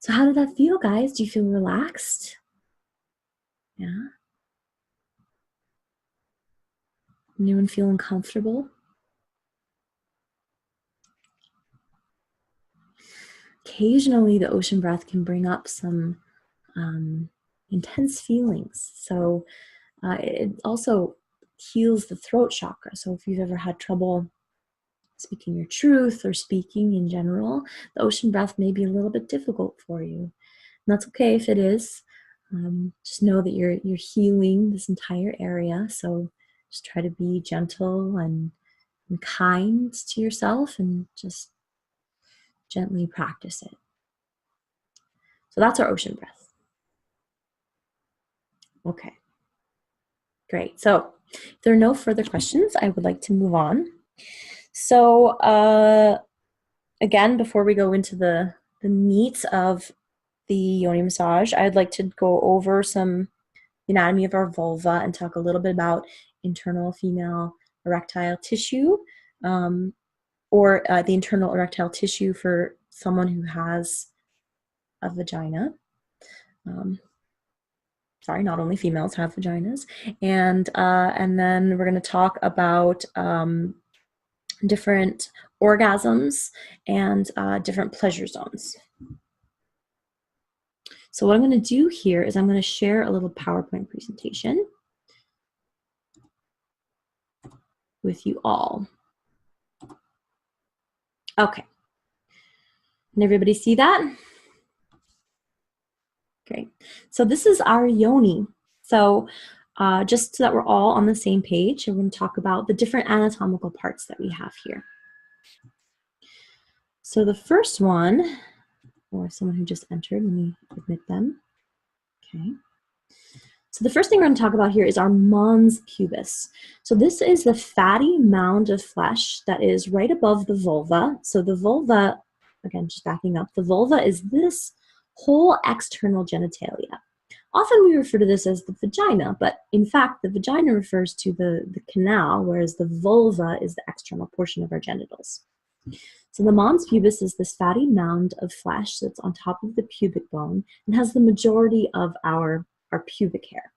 So how did that feel, guys? Do you feel relaxed? Yeah? Anyone feeling comfortable? Occasionally, the ocean breath can bring up some intense feelings. So it also heals the throat chakra. So if you've ever had trouble speaking your truth or speaking in general, the ocean breath may be a little bit difficult for you. And that's okay if it is. Just know that you're healing this entire area. So just try to be gentle and kind to yourself and just gently practice it. So that's our ocean breath. Okay, great. So if there are no further questions, I would like to move on. So again, before we go into the meat of the Yoni massage, I'd like to go over some anatomy of our vulva and talk a little bit about internal female erectile tissue, or the internal erectile tissue for someone who has a vagina. Sorry, not only females have vaginas. And then we're going to talk about different orgasms and different pleasure zones. So what I'm going to do here is I'm going to share a little PowerPoint presentation with you all. Okay. Can everybody see that? Great. So this is our Yoni. So just so that we're all on the same page, we're going to talk about the different anatomical parts that we have here. So the first one or someone who just entered. Let me admit them. Okay. So the first thing we're going to talk about here is our mons pubis. So this is the fatty mound of flesh that is right above the vulva. So the vulva, again, just backing up, the vulva is this whole external genitalia. Often we refer to this as the vagina, but in fact, the vagina refers to the canal, whereas the vulva is the external portion of our genitals. So the mons pubis is this fatty mound of flesh that's on top of the pubic bone and has the majority of our pubic hair.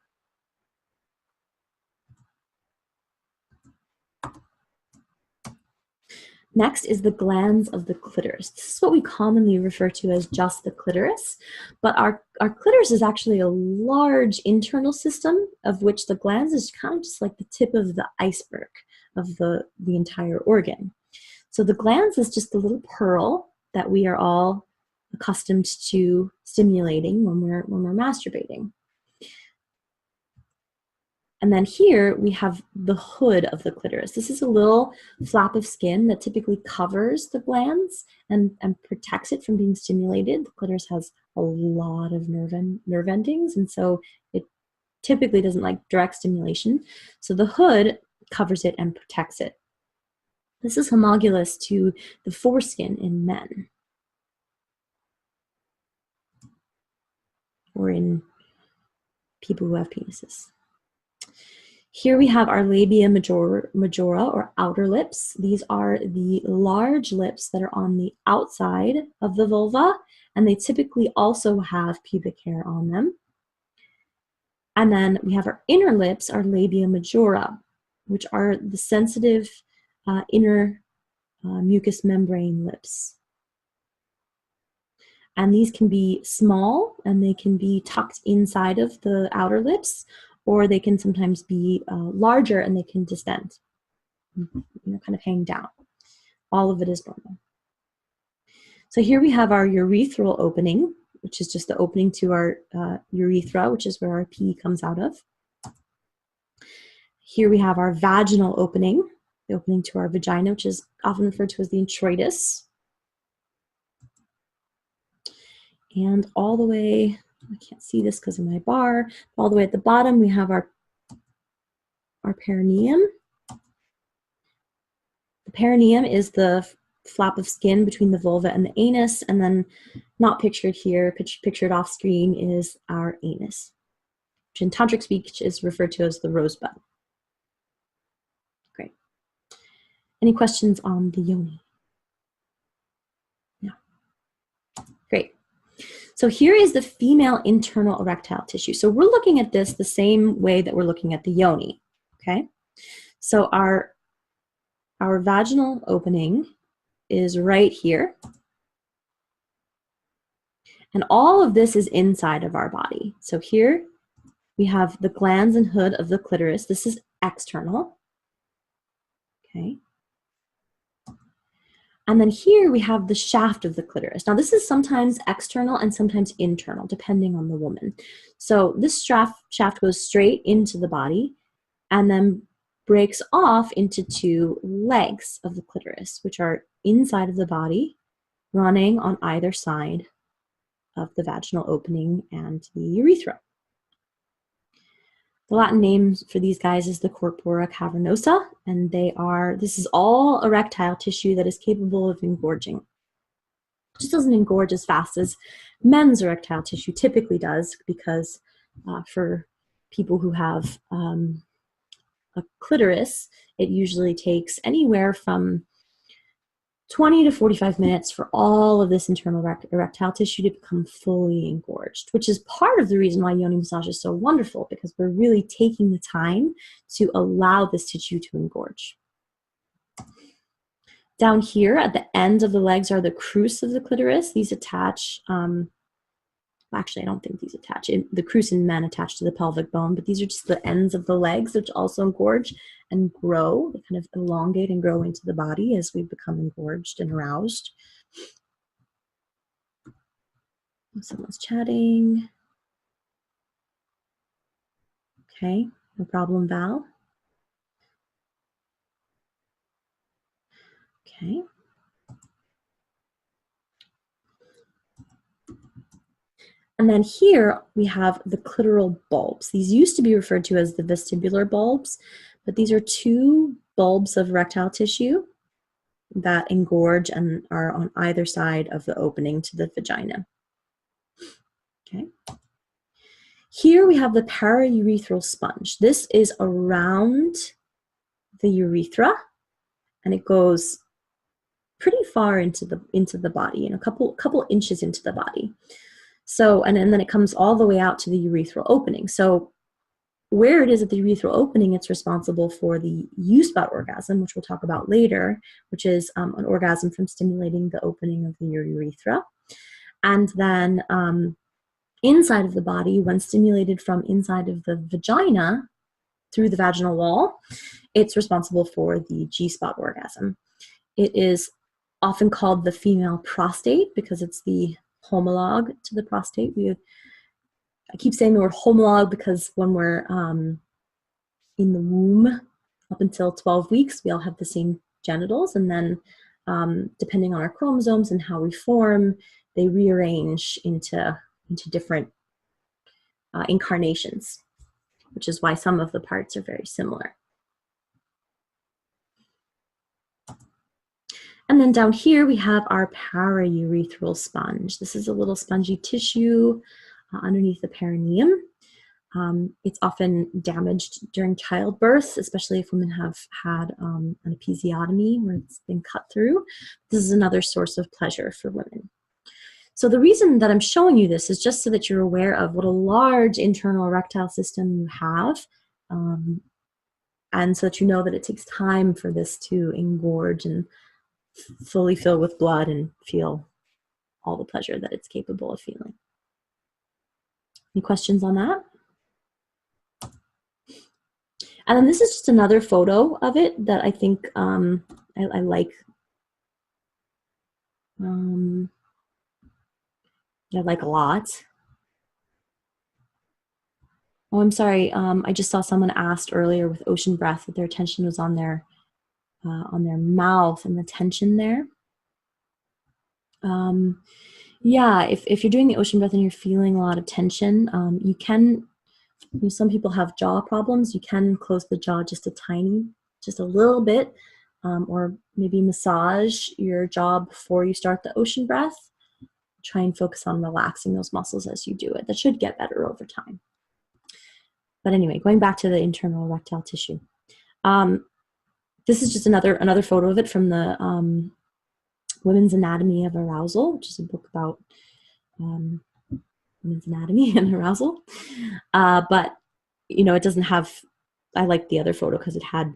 Next is the glands of the clitoris. This is what we commonly refer to as just the clitoris, but our clitoris is actually a large internal system of which the glands is kind of just like the tip of the iceberg of the entire organ. So the glands is just the little pearl that we are all accustomed to stimulating when we're masturbating. And then here we have the hood of the clitoris. This is a little flap of skin that typically covers the glands and protects it from being stimulated. The clitoris has a lot of nerve endings, and so it typically doesn't like direct stimulation. So the hood covers it and protects it. This is homologous to the foreskin in men, or in people who have penises. Here we have our labia majora, or outer lips. These are the large lips that are on the outside of the vulva, and they typically also have pubic hair on them. And then we have our inner lips, our labia majora, which are the sensitive inner mucous membrane lips. And these can be small, and they can be tucked inside of the outer lips, or they can sometimes be larger and they can distend, kind of hang down. All of it is normal. So here we have our urethral opening, which is just the opening to our urethra, which is where our pee comes out of. Here we have our vaginal opening, the opening to our vagina, which is often referred to as the introitus. And all the way, I can't see this because of my bar, all the way at the bottom we have our perineum. The perineum is the flap of skin between the vulva and the anus, and then not pictured here, pictured off screen is our anus, which in Tantric speech is referred to as the rosebud. Great. Any questions on the yoni? No. Great. So here is the female internal erectile tissue. So we're looking at this the same way that we're looking at the yoni, okay? So our vaginal opening is right here. And all of this is inside of our body. So here we have the glands and hood of the clitoris. This is external, okay? And then here we have the shaft of the clitoris. Now this is sometimes external and sometimes internal, depending on the woman. So this shaft goes straight into the body and then breaks off into two legs of the clitoris, which are inside of the body, running on either side of the vaginal opening and the urethra. The Latin name for these guys is the corpora cavernosa, and this is all erectile tissue that is capable of engorging. It just doesn't engorge as fast as men's erectile tissue typically does, because for people who have a clitoris, it usually takes anywhere from 20 to 45 minutes for all of this internal erectile tissue to become fully engorged, which is part of the reason why yoni massage is so wonderful, because we're really taking the time to allow this tissue to engorge. Down here at the end of the legs are the crus of the clitoris. These attach, actually I don't think these attach, the crus in men attach to the pelvic bone, but these are just the ends of the legs which also engorge and grow. They kind of elongate and grow into the body as we become engorged and aroused. Someone's chatting. Okay, no problem, Val. Okay. And then here we have the clitoral bulbs. These used to be referred to as the vestibular bulbs, but these are two bulbs of erectile tissue that engorge and are on either side of the opening to the vagina. Okay. Here we have the paraurethral sponge. This is around the urethra, and it goes pretty far into the body, and a couple inches into the body. So, and then it comes all the way out to the urethral opening. So where it is at the urethral opening, it's responsible for the U-spot orgasm, which we'll talk about later, which is an orgasm from stimulating the opening of the urethra. And then inside of the body, when stimulated from inside of the vagina through the vaginal wall, it's responsible for the G-spot orgasm. It is often called the female prostate because it's the homologue to the prostate. I keep saying the word homologue because when we're in the womb up until 12 weeks, we all have the same genitals, and then depending on our chromosomes and how we form, they rearrange into different incarnations, which is why some of the parts are very similar. And then down here we have our paraurethral sponge. This is a little spongy tissue underneath the perineum. It's often damaged during childbirth, especially if women have had an episiotomy where it's been cut through. This is another source of pleasure for women. So the reason that I'm showing you this is just so that you're aware of what a large internal erectile system you have, and so that you know that it takes time for this to engorge and fully fill with blood and feel all the pleasure that it's capable of feeling. Any questions on that? And then this is just another photo of it that I think I like. I like a lot. Oh, I'm sorry. I just saw someone asked earlier with ocean breath that their attention was on their mouth and the tension there. Yeah, if you're doing the ocean breath and you're feeling a lot of tension, you can. Some people have jaw problems. You can close the jaw just a little bit, or maybe massage your jaw before you start the ocean breath. Try and focus on relaxing those muscles as you do it. That should get better over time. But anyway, going back to the internal erectile tissue. This is just another photo of it from the Women's Anatomy of Arousal, which is a book about women's anatomy and arousal. But, it doesn't have, I like the other photo because it had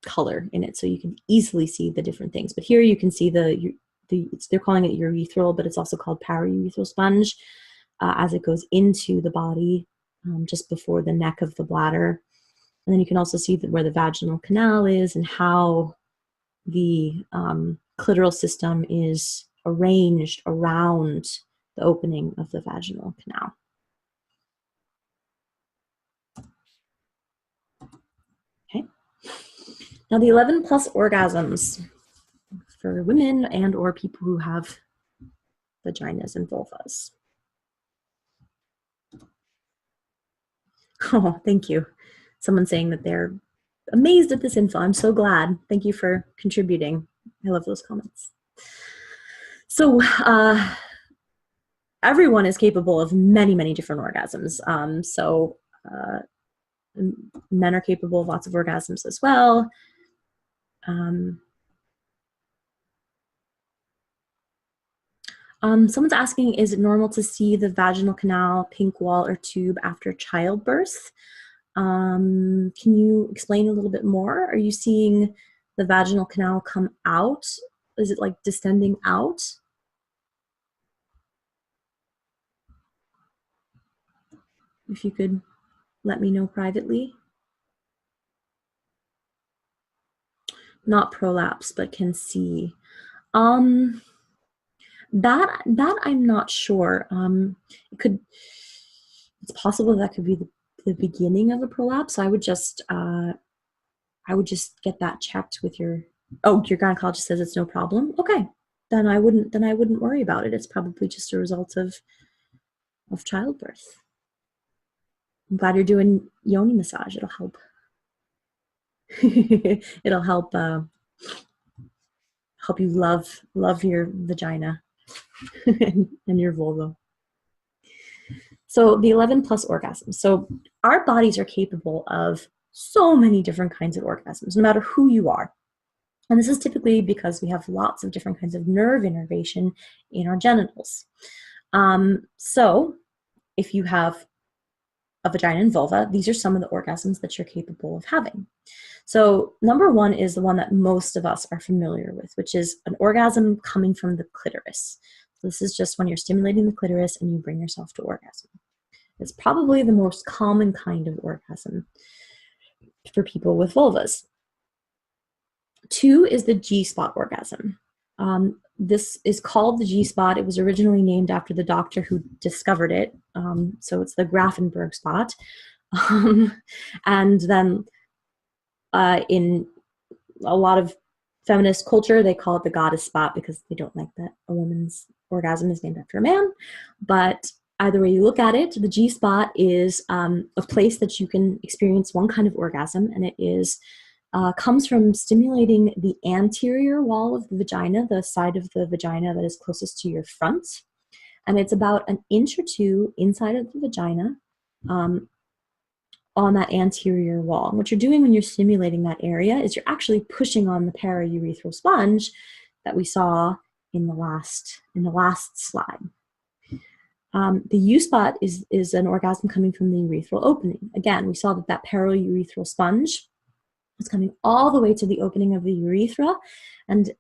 color in it, so you can easily see the different things. But here you can see they're calling it urethral, but it's also called paraurethral sponge as it goes into the body just before the neck of the bladder. And then you can also see where the vaginal canal is and how the clitoral system is arranged around the opening of the vaginal canal. Okay. Now the 11 plus orgasms for women and or people who have vaginas and vulvas. Oh, thank you. Someone saying that they're amazed at this info. I'm so glad. Thank you for contributing. I love those comments. So everyone is capable of many, many different orgasms. Men are capable of lots of orgasms as well. Someone's asking, is it normal to see the vaginal canal, pink wall, or tube after childbirth? Can you explain a little bit more? Are you seeing the vaginal canal come out? Is it like distending out? If you could let me know privately. Not prolapse, but can see. That I'm not sure. It's possible that could be the beginning of a prolapse. I would just get that checked with your gynecologist says it's no problem. Okay, then I wouldn't worry about it. It's probably just a result of of childbirth. I'm glad you're doing Yoni massage. It'll help. It'll help help you love your vagina and your vulva. So the 11 plus orgasms. So our bodies are capable of so many different kinds of orgasms, no matter who you are. And this is typically because we have lots of different kinds of nerve innervation in our genitals. So if you have a vagina and vulva, these are some of the orgasms that you're capable of having. So number one is the one that most of us are familiar with, which is an orgasm coming from the clitoris. So this is just when you're stimulating the clitoris and you bring yourself to orgasm. It's probably the most common kind of orgasm for people with vulvas. Two is the G-spot orgasm. This is called the G-spot. It was originally named after the doctor who discovered it. So it's the Grafenberg spot. And then in a lot of feminist culture, they call it the goddess spot because they don't like that a woman's orgasm is named after a man. But either way you look at it, the G-spot is a place that you can experience one kind of orgasm, and it is comes from stimulating the anterior wall of the vagina, the side of the vagina that is closest to your front. And it's about an inch or two inside of the vagina on that anterior wall. And what you're doing when you're stimulating that area is you're actually pushing on the paraurethral sponge that we saw in the last slide. The U-spot is an orgasm coming from the urethral opening. Again, we saw that paraurethral sponge is coming all the way to the opening of the urethra, and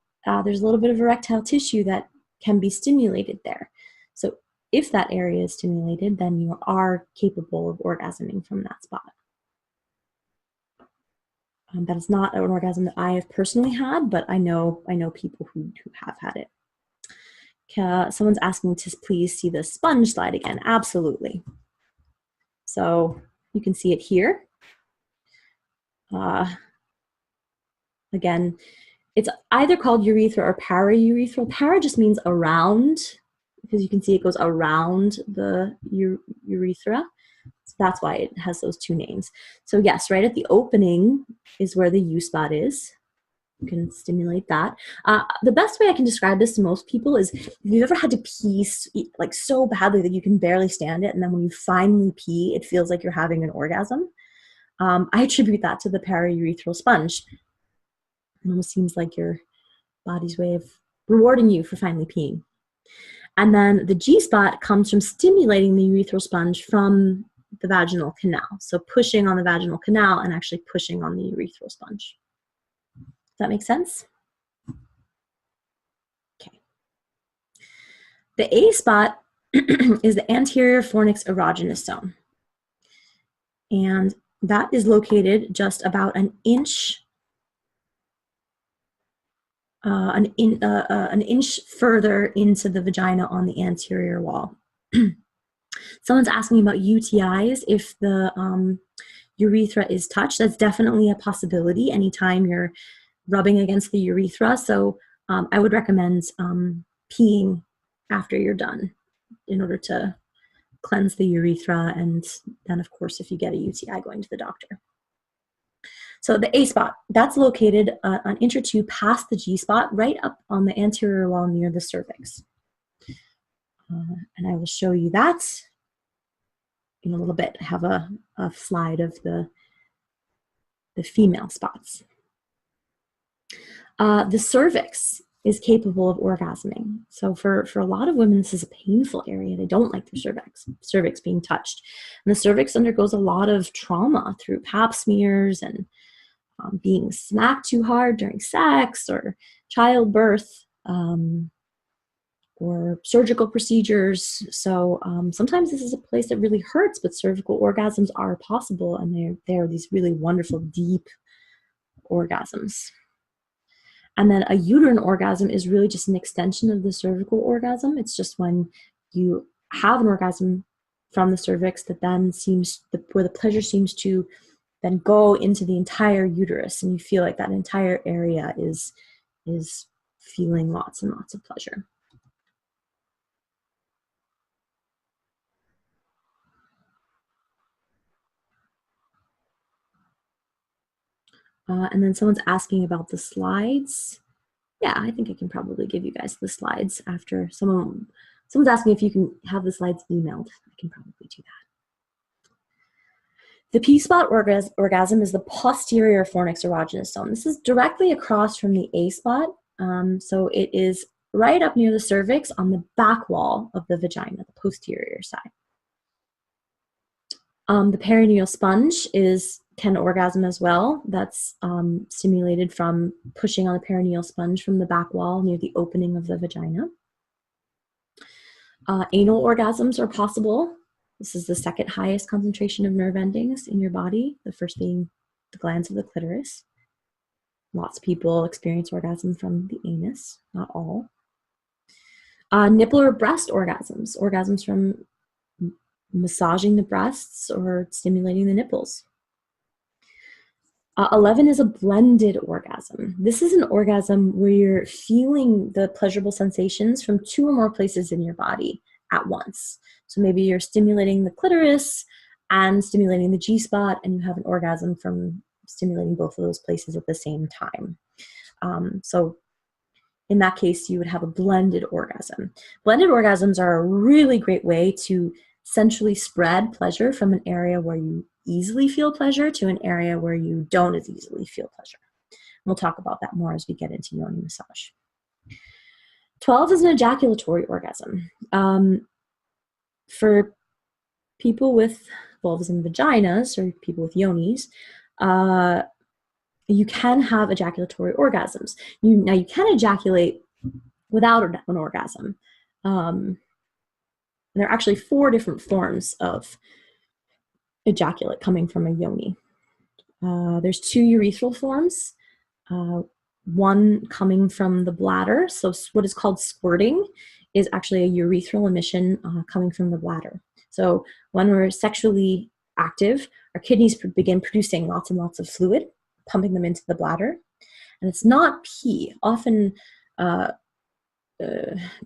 there's a little bit of erectile tissue that can be stimulated there. So if that area is stimulated, then you are capable of orgasming from that spot. That is not an orgasm that I have personally had, but I know people who have had it. Someone's asking to please see the sponge slide again. Absolutely. So you can see it here. Again, it's either called urethra or paraurethral. Para just means around, because you can see it goes around the urethra. So that's why it has those two names. So yes, right at the opening is where the U-spot is. You can stimulate that. The best way I can describe this to most people is if you've ever had to pee like so badly that you can barely stand it, and then when you finally pee, it feels like you're having an orgasm. I attribute that to the paraurethral sponge. It almost seems like your body's way of rewarding you for finally peeing. And then the G-spot comes from stimulating the urethral sponge from the vaginal canal. So pushing on the vaginal canal and actually pushing on the urethral sponge. Does that make sense? Okay. The A-spot is the anterior fornix erogenous zone. And that is located just about an inch further into the vagina on the anterior wall. Someone's asking about UTIs if the urethra is touched. That's definitely a possibility anytime you're rubbing against the urethra. So I would recommend peeing after you're done in order to cleanse the urethra, and then of course if you get a UTI, going to the doctor. So the A-spot, that's located an inch or two past the G-spot, right up on the anterior wall near the cervix. And I will show you that in a little bit. I have a slide of the female spots. The cervix is capable of orgasming. So for a lot of women, this is a painful area. They don't like their cervix being touched. And the cervix undergoes a lot of trauma through pap smears and being smacked too hard during sex or childbirth or surgical procedures. So sometimes this is a place that really hurts, but cervical orgasms are possible, and they're these really wonderful, deep orgasms. And then a uterine orgasm is really just an extension of the cervical orgasm. It's just when you have an orgasm from the cervix that then where the pleasure seems to then go into the entire uterus, and you feel like that entire area is feeling lots and lots of pleasure. And then someone's asking about the slides. Yeah, I think I can probably give you guys the slides after someone's asking if you can have the slides emailed. I can probably do that. The P-spot orgasm is the posterior fornix erogenous zone. This is directly across from the A-spot. So it is right up near the cervix on the back wall of the vagina, the posterior side. The perineal sponge can orgasm as well. That's stimulated from pushing on the perineal sponge from the back wall near the opening of the vagina. Anal orgasms are possible. This is the second highest concentration of nerve endings in your body, the first being the glands of the clitoris. Lots of people experience orgasm from the anus, not all. Nipple or breast orgasms from massaging the breasts or stimulating the nipples. 11 is a blended orgasm. This is an orgasm where you're feeling the pleasurable sensations from 2 or more places in your body at once. So maybe you're stimulating the clitoris and stimulating the G-spot, and you have an orgasm from stimulating both of those places at the same time. So in that case, you would have a blended orgasm. Blended orgasms are a really great way to centrally spread pleasure from an area where you easily feel pleasure to an area where you don't as easily feel pleasure. We'll talk about that more as we get into Yoni massage. 12 is an ejaculatory orgasm. For people with vulvas and vaginas, or people with yonis, you can have ejaculatory orgasms. Now you can ejaculate without an orgasm. There are actually 4 different forms of ejaculate coming from a yoni. There's 2 urethral forms, one coming from the bladder. So what is called squirting is actually a urethral emission coming from the bladder. So when we're sexually active, our kidneys begin producing lots and lots of fluid, pumping them into the bladder. And it's not pee. Often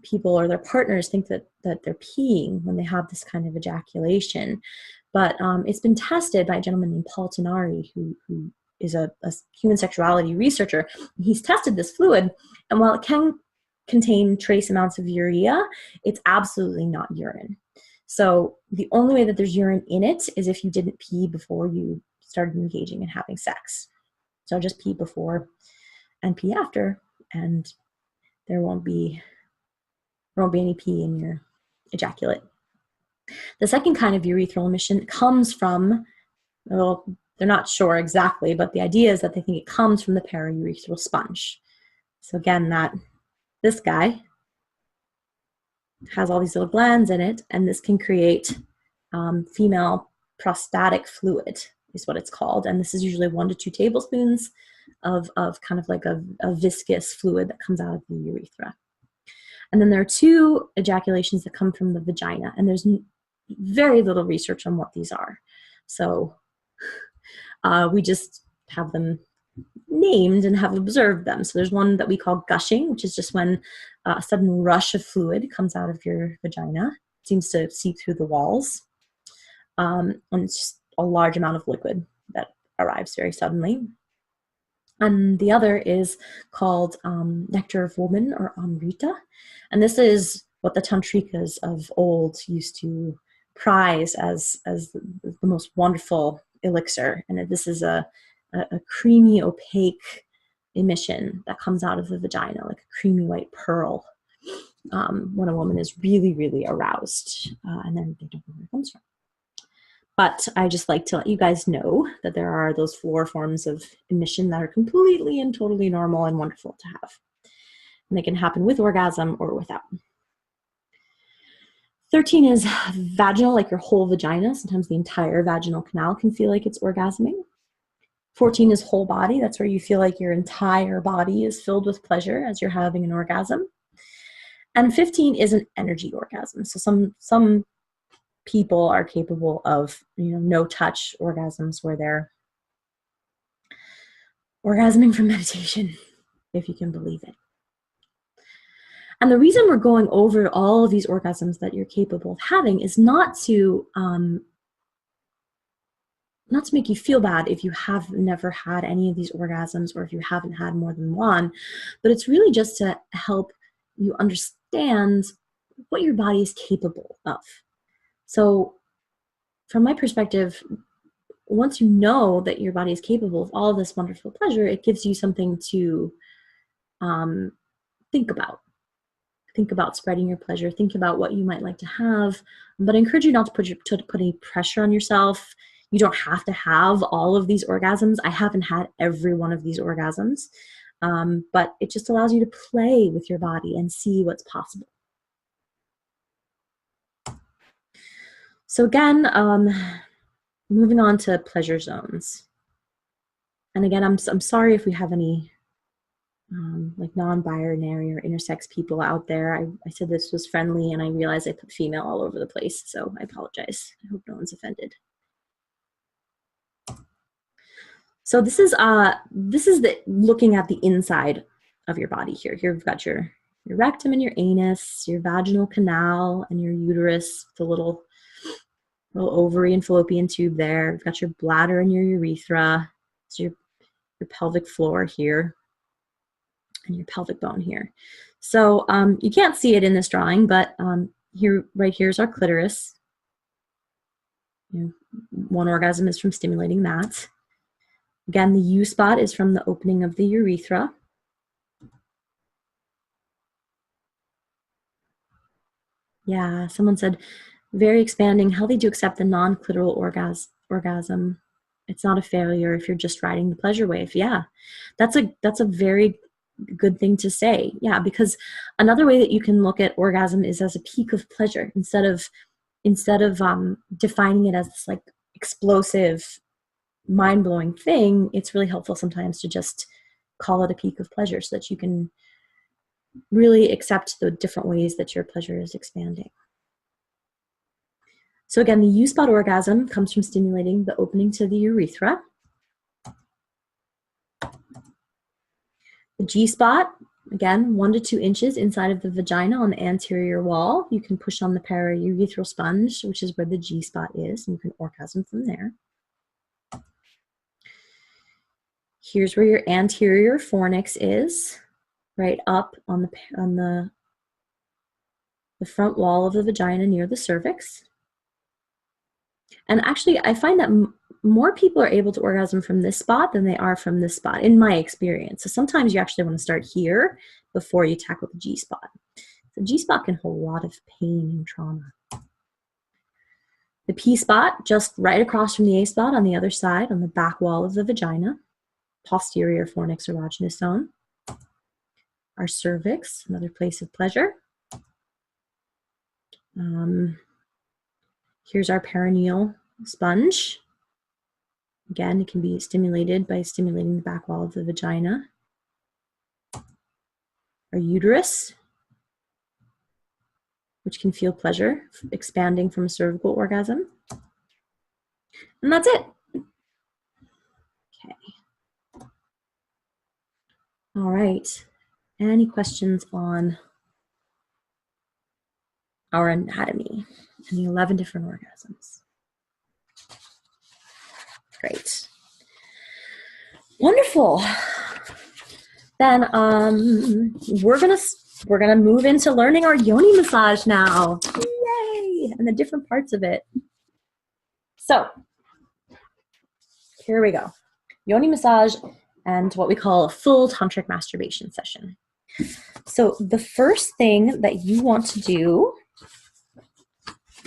people or their partners think that they're peeing when they have this kind of ejaculation. But it's been tested by a gentleman named Paul Tanari, who is a human sexuality researcher. He's tested this fluid, and while it can contain trace amounts of urea, it's absolutely not urine. So the only way that there's urine in it is if you didn't pee before you started engaging in having sex. So just pee before and pee after, and there won't be any pee in your ejaculate. The second kind of urethral emission comes from, well, they're not sure exactly, but the idea is that they think it comes from the periurethral sponge. So again, this guy has all these little glands in it, and this can create female prostatic fluid, is what it's called. And this is usually 1 to 2 tablespoons of kind of like a viscous fluid that comes out of the urethra. And then there are 2 ejaculations that come from the vagina, and there's very little research on what these are. So we just have them named and have observed them. So there's one that we call gushing, which is just when a sudden rush of fluid comes out of your vagina. It seems to seep through the walls. And it's just a large amount of liquid that arrives very suddenly. And the other is called nectar of woman, or amrita. And this is what the tantrikas of old used to prize as the most wonderful elixir. And this is a creamy, opaque emission that comes out of the vagina, like a creamy white pearl, when a woman is really, really aroused, and then they don't know where it comes from. But I just like to let you guys know that there are those 4 forms of emission that are completely and totally normal and wonderful to have. And they can happen with orgasm or without. 13 is vaginal, like your whole vagina. Sometimes the entire vaginal canal can feel like it's orgasming. 14 is whole body. That's where you feel like your entire body is filled with pleasure as you're having an orgasm. And 15 is an energy orgasm. So some people are capable of, no-touch orgasms where they're orgasming from meditation, if you can believe it. And the reason we're going over all of these orgasms that you're capable of having is not to not to make you feel bad if you have never had any of these orgasms or if you haven't had more than one, but it's really just to help you understand what your body is capable of. So from my perspective, once you know that your body is capable of all of this wonderful pleasure, it gives you something to think about. Think about spreading your pleasure. Think about what you might like to have. But I encourage you not to put any pressure on yourself. You don't have to have all of these orgasms. I haven't had every one of these orgasms. But it just allows you to play with your body and see what's possible. So again, moving on to pleasure zones. And again, I'm sorry if we have any like non-binary or intersex people out there. I said this was friendly and I realized I put female all over the place, so I apologize. I hope no one's offended. So this is the looking at the inside of your body here. Here we've got your rectum and your anus, your vaginal canal and your uterus, the little ovary and fallopian tube there. We've got your bladder and your urethra. So your pelvic floor here. And your pelvic bone here. So you can't see it in this drawing, but right here is our clitoris. One orgasm is from stimulating that. Again, the U spot is from the opening of the urethra. Yeah, someone said, very expanding, healthy to accept the non-clitoral orgasm. It's not a failure if you're just riding the pleasure wave. Yeah, that's a very good thing to say. Yeah, because another way that you can look at orgasm is as a peak of pleasure instead of defining it as this like explosive, mind-blowing thing. It's really helpful sometimes to just call it a peak of pleasure so that you can really accept the different ways that your pleasure is expanding. So again, the U-spot orgasm comes from stimulating the opening to the urethra. The G-spot, again, 1 to 2 inches inside of the vagina on the anterior wall. You can push on the paraurethral sponge, which is where the G-spot is, and you can orgasm from there. Here's where your anterior fornix is, right up on the front wall of the vagina near the cervix. And actually, I find that more people are able to orgasm from this spot than they are from this spot, in my experience. So sometimes you actually want to start here before you tackle the G-spot. The G-spot can hold a lot of pain and trauma. The P-spot, just right across from the A-spot on the other side, on the back wall of the vagina, posterior fornix erogenous zone. Our cervix, another place of pleasure. Here's our perineal sponge. Again, it can be stimulated by stimulating the back wall of the vagina. Our uterus, which can feel pleasure expanding from a cervical orgasm. And that's it. Okay. All right. Any questions on our anatomy and the 11 different orgasms? Great. Wonderful. Then we're gonna move into learning our yoni massage now. Yay! And the different parts of it. So here we go. Yoni massage and what we call a full tantric masturbation session. So the first thing that you want to do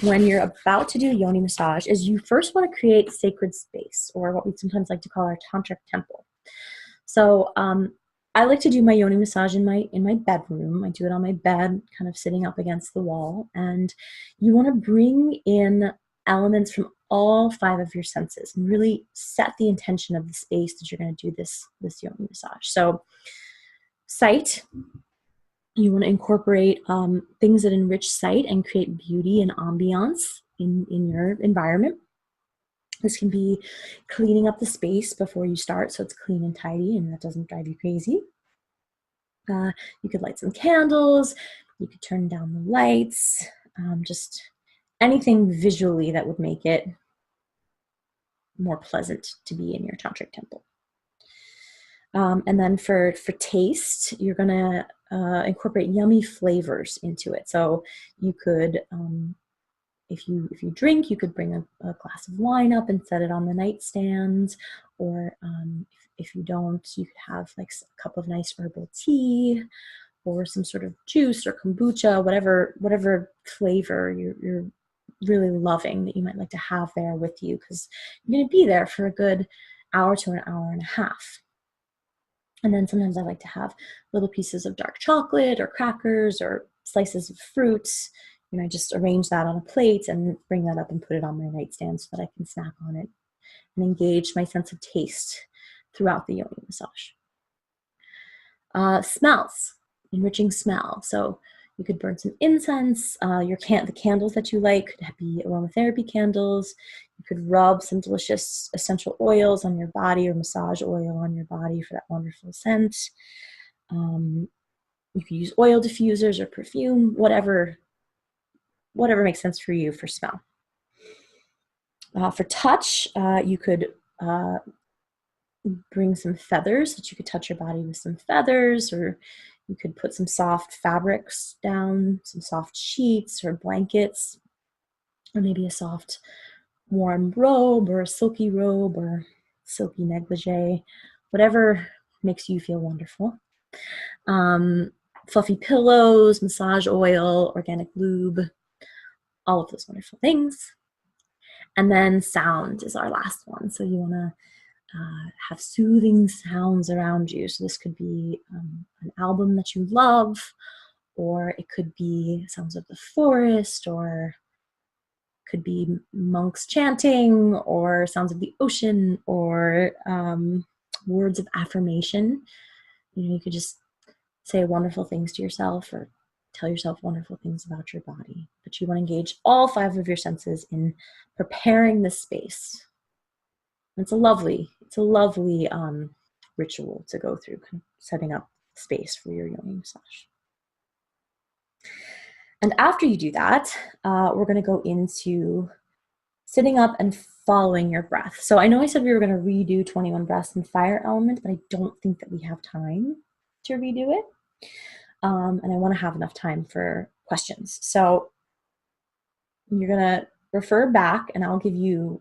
when you're about to do yoni massage is you first want to create sacred space, or what we sometimes like to call our tantric temple. So I like to do my yoni massage in my bedroom. I do it on my bed, kind of sitting up against the wall. And you want to bring in elements from all 5 of your senses and really set the intention of the space that you're going to do this yoni massage. So sight, you want to incorporate things that enrich sight and create beauty and ambiance in your environment. This can be cleaning up the space before you start so it's clean and tidy and that doesn't drive you crazy. You could light some candles, you could turn down the lights, just anything visually that would make it more pleasant to be in your tantric temple. And then for taste, you're gonna incorporate yummy flavors into it. So you could, if you drink, you could bring a glass of wine up and set it on the nightstand, or if you don't, you could have like a cup of nice herbal tea, or some sort of juice or kombucha, whatever flavor you're really loving that you might like to have there with you, because you're going to be there for a good hour to an hour and a half. And then sometimes I like to have little pieces of dark chocolate or crackers or slices of fruits. I just arrange that on a plate and bring that up and put it on my nightstand so that I can snack on it and engage my sense of taste throughout the Yoni massage. Smells, enriching smell. So you could burn some incense. The candles that you like could be aromatherapy candles. You could rub some delicious essential oils on your body, or massage oil on your body for that wonderful scent. You could use oil diffusers or perfume, whatever makes sense for you for smell. For touch, you could bring some feathers, that you could touch your body with some feathers, or you could put some soft fabrics down, some soft sheets or blankets, or maybe a soft warm robe or a silky robe or silky negligee, whatever makes you feel wonderful. Fluffy pillows, massage oil, organic lube, all of those wonderful things. And then sound is our last one. So you want to have soothing sounds around you. So this could be an album that you love, or it could be sounds of the forest, or could be monks chanting, or sounds of the ocean, or words of affirmation. You could just say wonderful things to yourself, or tell yourself wonderful things about your body. But you want to engage all 5 of your senses in preparing this space. It's a lovely ritual to go through, kind of setting up space for your Yoni massage. And after you do that, we're going to go into sitting up and following your breath. So I know I said we were going to redo 21 breaths in fire element, but I don't think that we have time to redo it. And I want to have enough time for questions. So you're going to refer back, and I'll give you,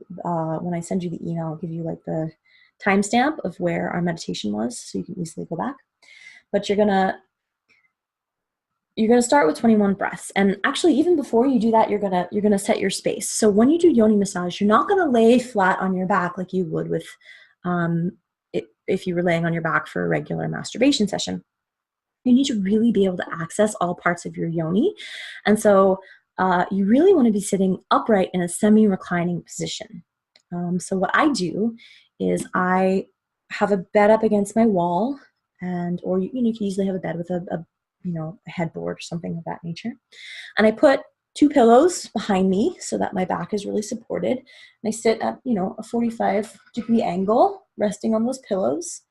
when I send you the email, I'll give you like the timestamp of where our meditation was, so you can easily go back. But you're gonna start with 21 breaths. And actually, even before you do that, you're gonna set your space. So when you do Yoni massage, you're not gonna lay flat on your back like you would with if you were laying on your back for a regular masturbation session. You need to really be able to access all parts of your Yoni. And so you really want to be sitting upright in a semi-reclining position. So what I do is I have a bed up against my wall, or you can easily have a bed with a headboard or something of that nature. And I put 2 pillows behind me so that my back is really supported. And I sit at a 45-degree angle, resting on those pillows.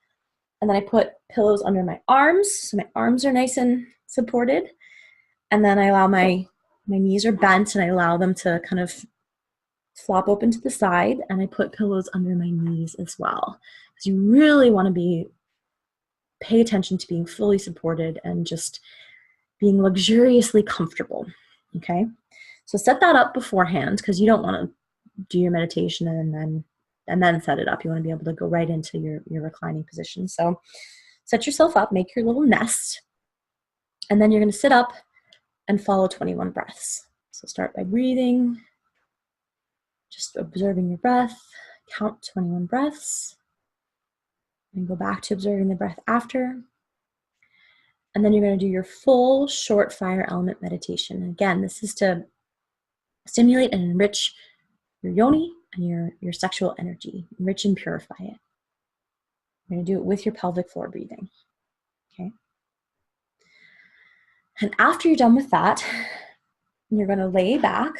And then I put pillows under my arms, so my arms are nice and supported. And then I allow my knees are bent, and I allow them to kind of flop open to the side, and I put pillows under my knees as well. Because you really want to pay attention to being fully supported and just being luxuriously comfortable, okay? So set that up beforehand, because you don't want to do your meditation and then set it up. You want to be able to go right into your reclining position. So set yourself up, make your little nest, and then you're going to sit up and follow 21 breaths. So start by breathing, just observing your breath, count 21 breaths, and go back to observing the breath after. And then you're going to do your full short fire element meditation. And again, this is to stimulate and enrich your yoni and your sexual energy, enrich and purify it. You're going to do it with your pelvic floor breathing. Okay. And after you're done with that, you're going to lay back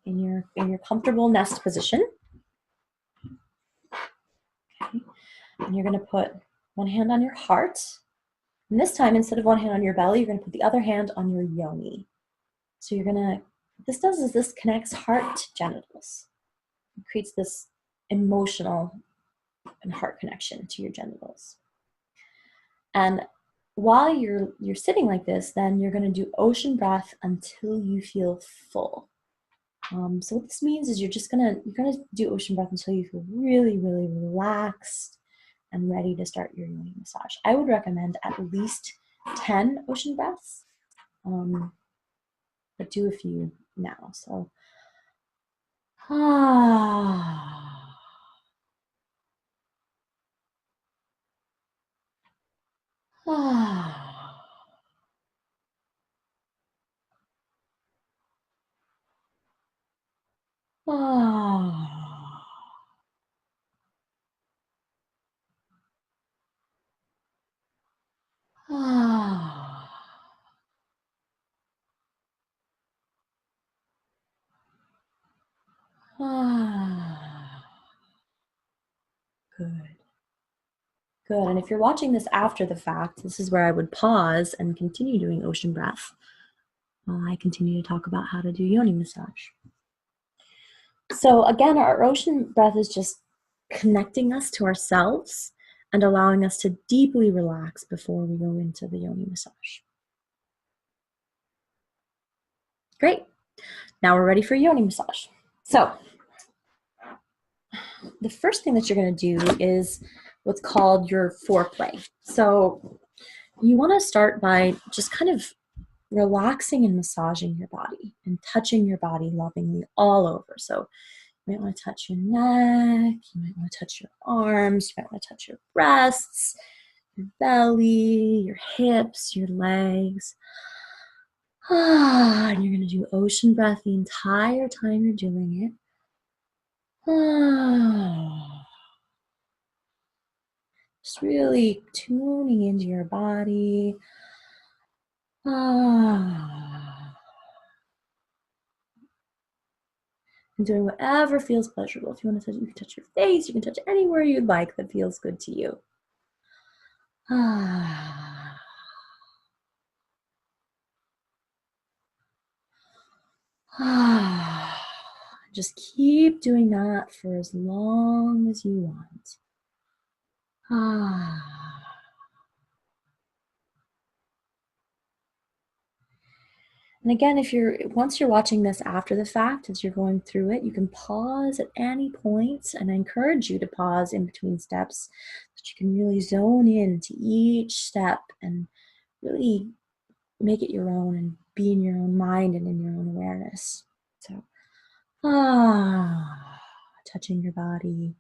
in your comfortable nest position. Okay. And you're going to put one hand on your heart. And this time, instead of one hand on your belly, you're going to put the other hand on your yoni. So what this does is this connects heart to genitals. It creates this emotional and heart connection to your genitals. And while you're sitting like this, then you're going to do ocean breath until you feel full. So what this means is you're gonna do ocean breath until you feel really, really relaxed and ready to start your Yoni massage. I would recommend at least 10 ocean breaths, but do a few now. So, ah, ah, ah, ah, ah. Good. Good. And if you're watching this after the fact, this is where I would pause and continue doing ocean breath while I continue to talk about how to do Yoni massage. So again, our ocean breath is just connecting us to ourselves and allowing us to deeply relax before we go into the Yoni massage. Great. Now we're ready for Yoni massage. So the first thing that you're going to do is what's called your foreplay. So you want to start by just kind of relaxing and massaging your body and touching your body lovingly all over. So you might want to touch your neck, you might want to touch your arms, you might want to touch your breasts, your belly, your hips, your legs. And you're going to do ocean breath the entire time you're doing it. Just really tuning into your body. And doing whatever feels pleasurable. If you want to touch, you can touch your face, you can touch anywhere you'd like that feels good to you. Just keep doing that for as long as you want. And again, once you're watching this after the fact, as you're going through it, you can pause at any point, and I encourage you to pause in between steps so that you can really zone in to each step and really make it your own and be in your own mind and in your own awareness. So, touching your body.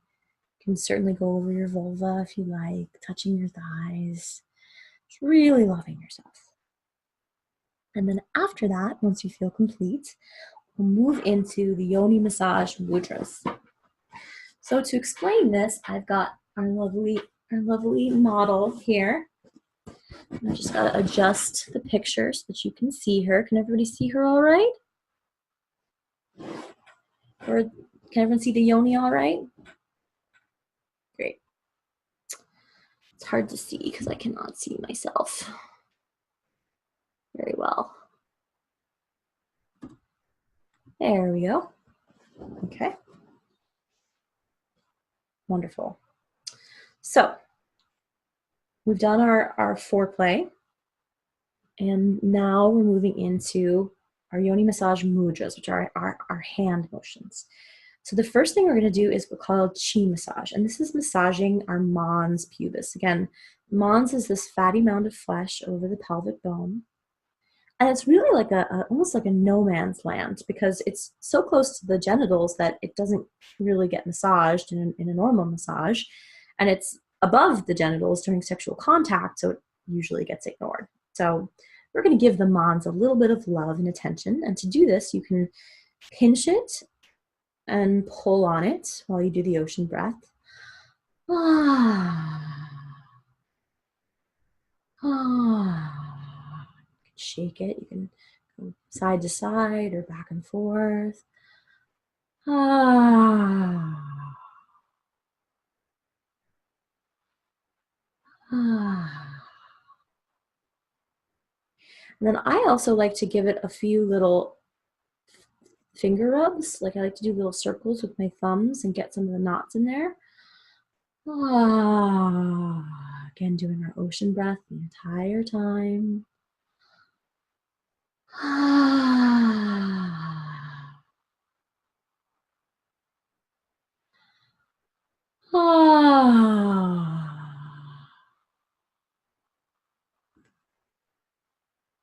You can certainly go over your vulva if you like, touching your thighs, just really loving yourself. And then after that, once you feel complete, we'll move into the Yoni massage mudras. So to explain this, I've got our lovely model here. I just got to adjust the picture so that you can see her. Can everybody see her all right? Or can everyone see the Yoni all right? Great. It's hard to see because I cannot see myself very well. There we go. Okay. Wonderful. So we've done our foreplay, and now we're moving into our Yoni massage mudras, which are our hand motions. So the first thing we're going to do is what's called chi massage, and this is massaging our mons pubis. Again, mons is this fatty mound of flesh over the pelvic bone. And it's really like almost like a no man's land because it's so close to the genitals that it doesn't really get massaged in a normal massage. And it's above the genitals during sexual contact, so it usually gets ignored. So we're going to give the mons a little bit of love and attention. And to do this, you can pinch it and pull on it while you do the ocean breath. Shake it. You can go side to side or back and forth. And then I also like to give it a few little finger rubs. Like I like to do little circles with my thumbs and get some of the knots in there. Again, doing our ocean breath the entire time.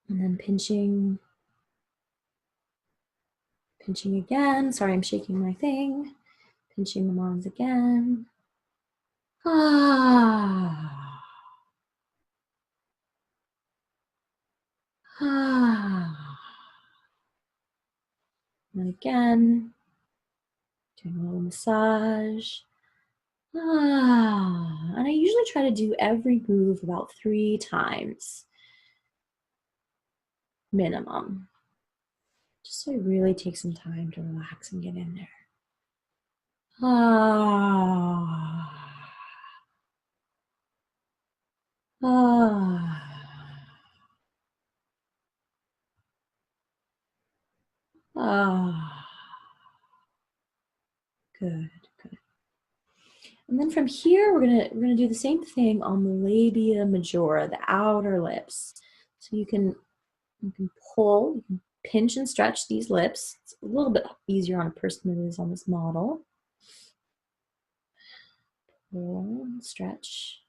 And then pinching again. Sorry, I'm shaking my thing. Pinching the mons again. And again, doing a little massage. And I usually try to do every move about 3 times minimum. Just so I really take some time to relax and get in there. Good, good. And then from here, we're gonna do the same thing on the labia majora, the outer lips. So you can pull, you can pinch and stretch these lips. It's a little bit easier on a person than it is on this model. Pull and stretch.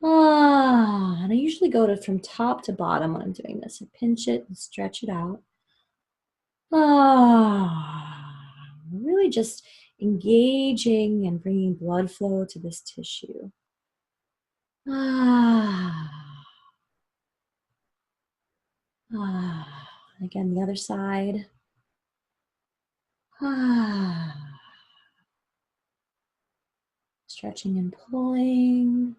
And I usually go from top to bottom when I'm doing this. I pinch it and stretch it out. Really just engaging and bringing blood flow to this tissue. Again, the other side. Stretching and pulling.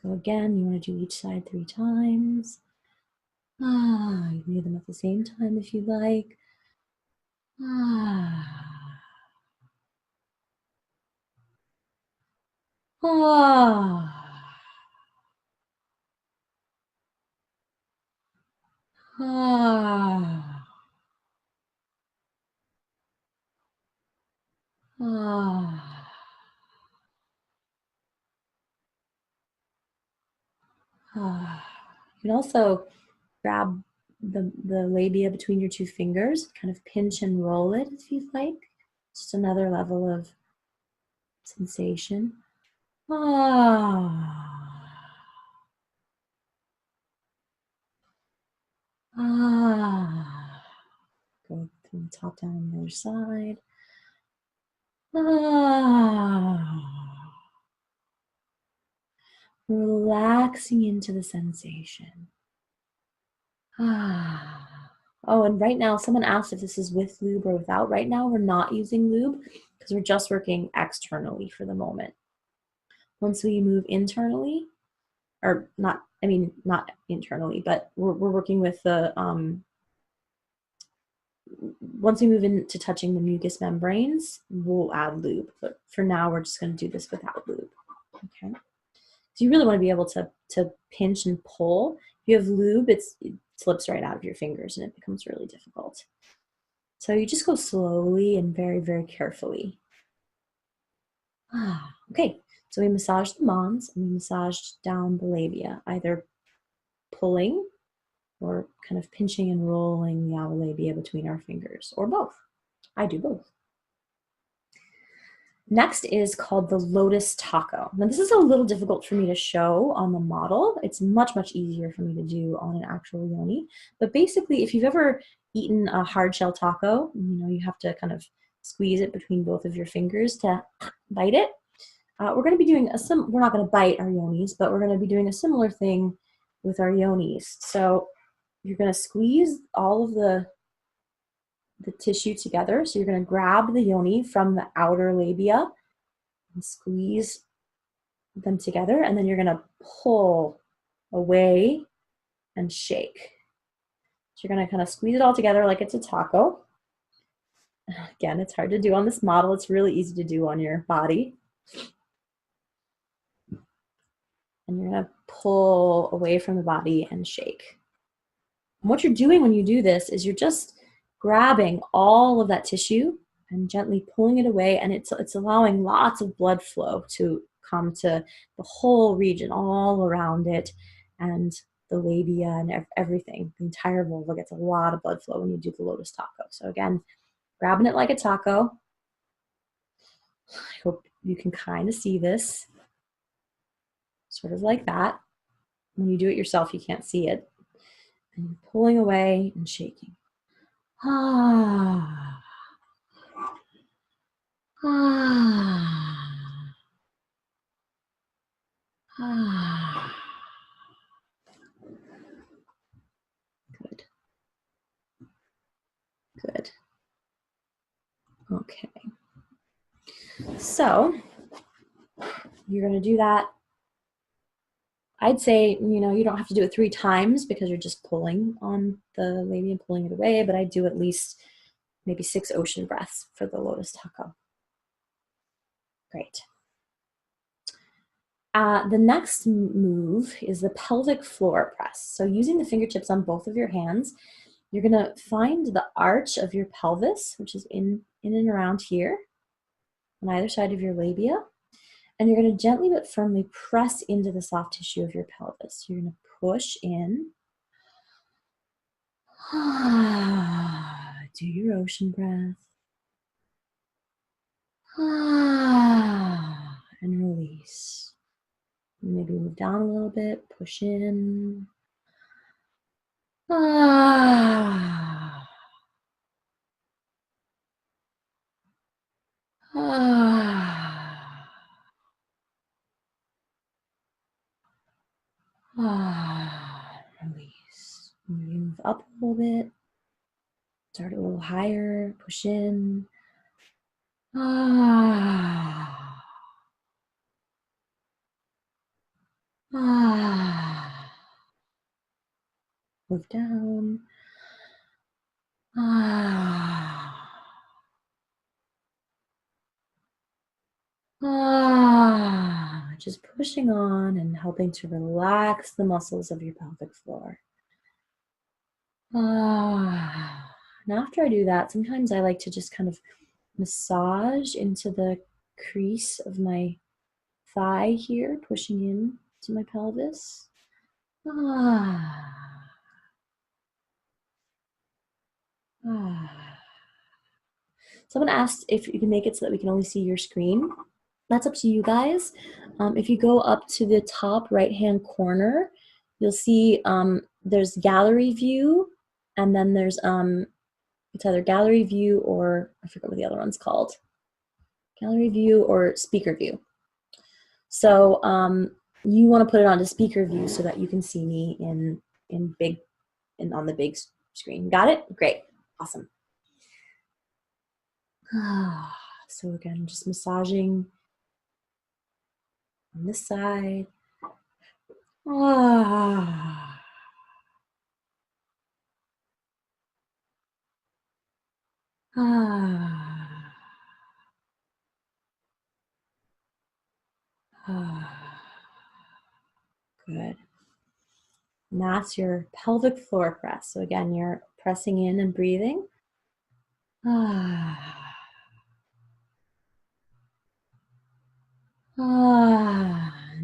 Go again. You want to do each side 3 times. You can do them at the same time if you like. You can also grab the labia between your 2 fingers, kind of pinch and roll it if you'd like. Just another level of sensation. Go from the top down on the other side. Relaxing into the sensation. Oh, and right now, someone asked if this is with lube or without. Right now, we're not using lube because we're just working externally for the moment. Once we move internally, or not internally, but we're working with the, once we move into touching the mucous membranes, we'll add lube. But for now, we're just going to do this without lube. Okay. So you really want to be able to pinch and pull. If you have lube, it slips right out of your fingers and it becomes really difficult. So you just go slowly and very, very carefully. Okay, so we massaged the mons and we massaged down the labia, either pulling or kind of pinching and rolling the outer labia between our fingers, or both. I do both. Next is called the lotus taco. Now this is a little difficult for me to show on the model. It's much, much easier for me to do on an actual yoni. But basically, if you've ever eaten a hard shell taco, you have to kind of squeeze it between both of your fingers to bite it. We're going to be doing we're not going to bite our yonis, but we're going to be doing a similar thing with our yonis. So you're going to squeeze all of the tissue together. So you're going to grab the yoni from the outer labia and squeeze them together, and then you're going to pull away and shake. So you're going to kind of squeeze it all together like it's a taco. Again, it's hard to do on this model. It's really easy to do on your body. And you're gonna pull away from the body and shake. And what you're doing when you do this is you're just grabbing all of that tissue and gently pulling it away, and it's allowing lots of blood flow to come to the whole region, all around it, and the labia and everything. The entire vulva gets a lot of blood flow when you do the lotus taco. So again, grabbing it like a taco. I hope you can kind of see this, sort of like that. When you do it yourself, you can't see it. And pulling away and shaking. Ah. Ah. Ah. Good. Good. Okay. So you're going to do that. I'd say, you know, you don't have to do it 3 times because you're just pulling on the labia and pulling it away, but I do at least maybe 6 ocean breaths for the lotus taco. Great. The next move is the pelvic floor press. So using the fingertips on both of your hands, you're going to find the arch of your pelvis, which is in and around here on either side of your labia. And you're going to gently but firmly press into the soft tissue of your pelvis. You're going to push in. Do your ocean breath. And release. Maybe move down a little bit, push in. Release. Move up a little bit. Start a little higher, push in. Move down. Just pushing on and helping to relax the muscles of your pelvic floor. And after I do that, sometimes I like to just kind of massage into the crease of my thigh here, pushing in to my pelvis. So someone asked if you can make it so that we can only see your screen. That's up to you guys. If you go up to the top right-hand corner, you'll see there's gallery view, and then there's it's either gallery view or I forget what the other one's called. Gallery view or speaker view. So you want to put it onto speaker view so that you can see me on the big screen. Got it? Great. Awesome. So again, just massaging on this side. Good. And that's your pelvic floor press. So again, you're pressing in and breathing.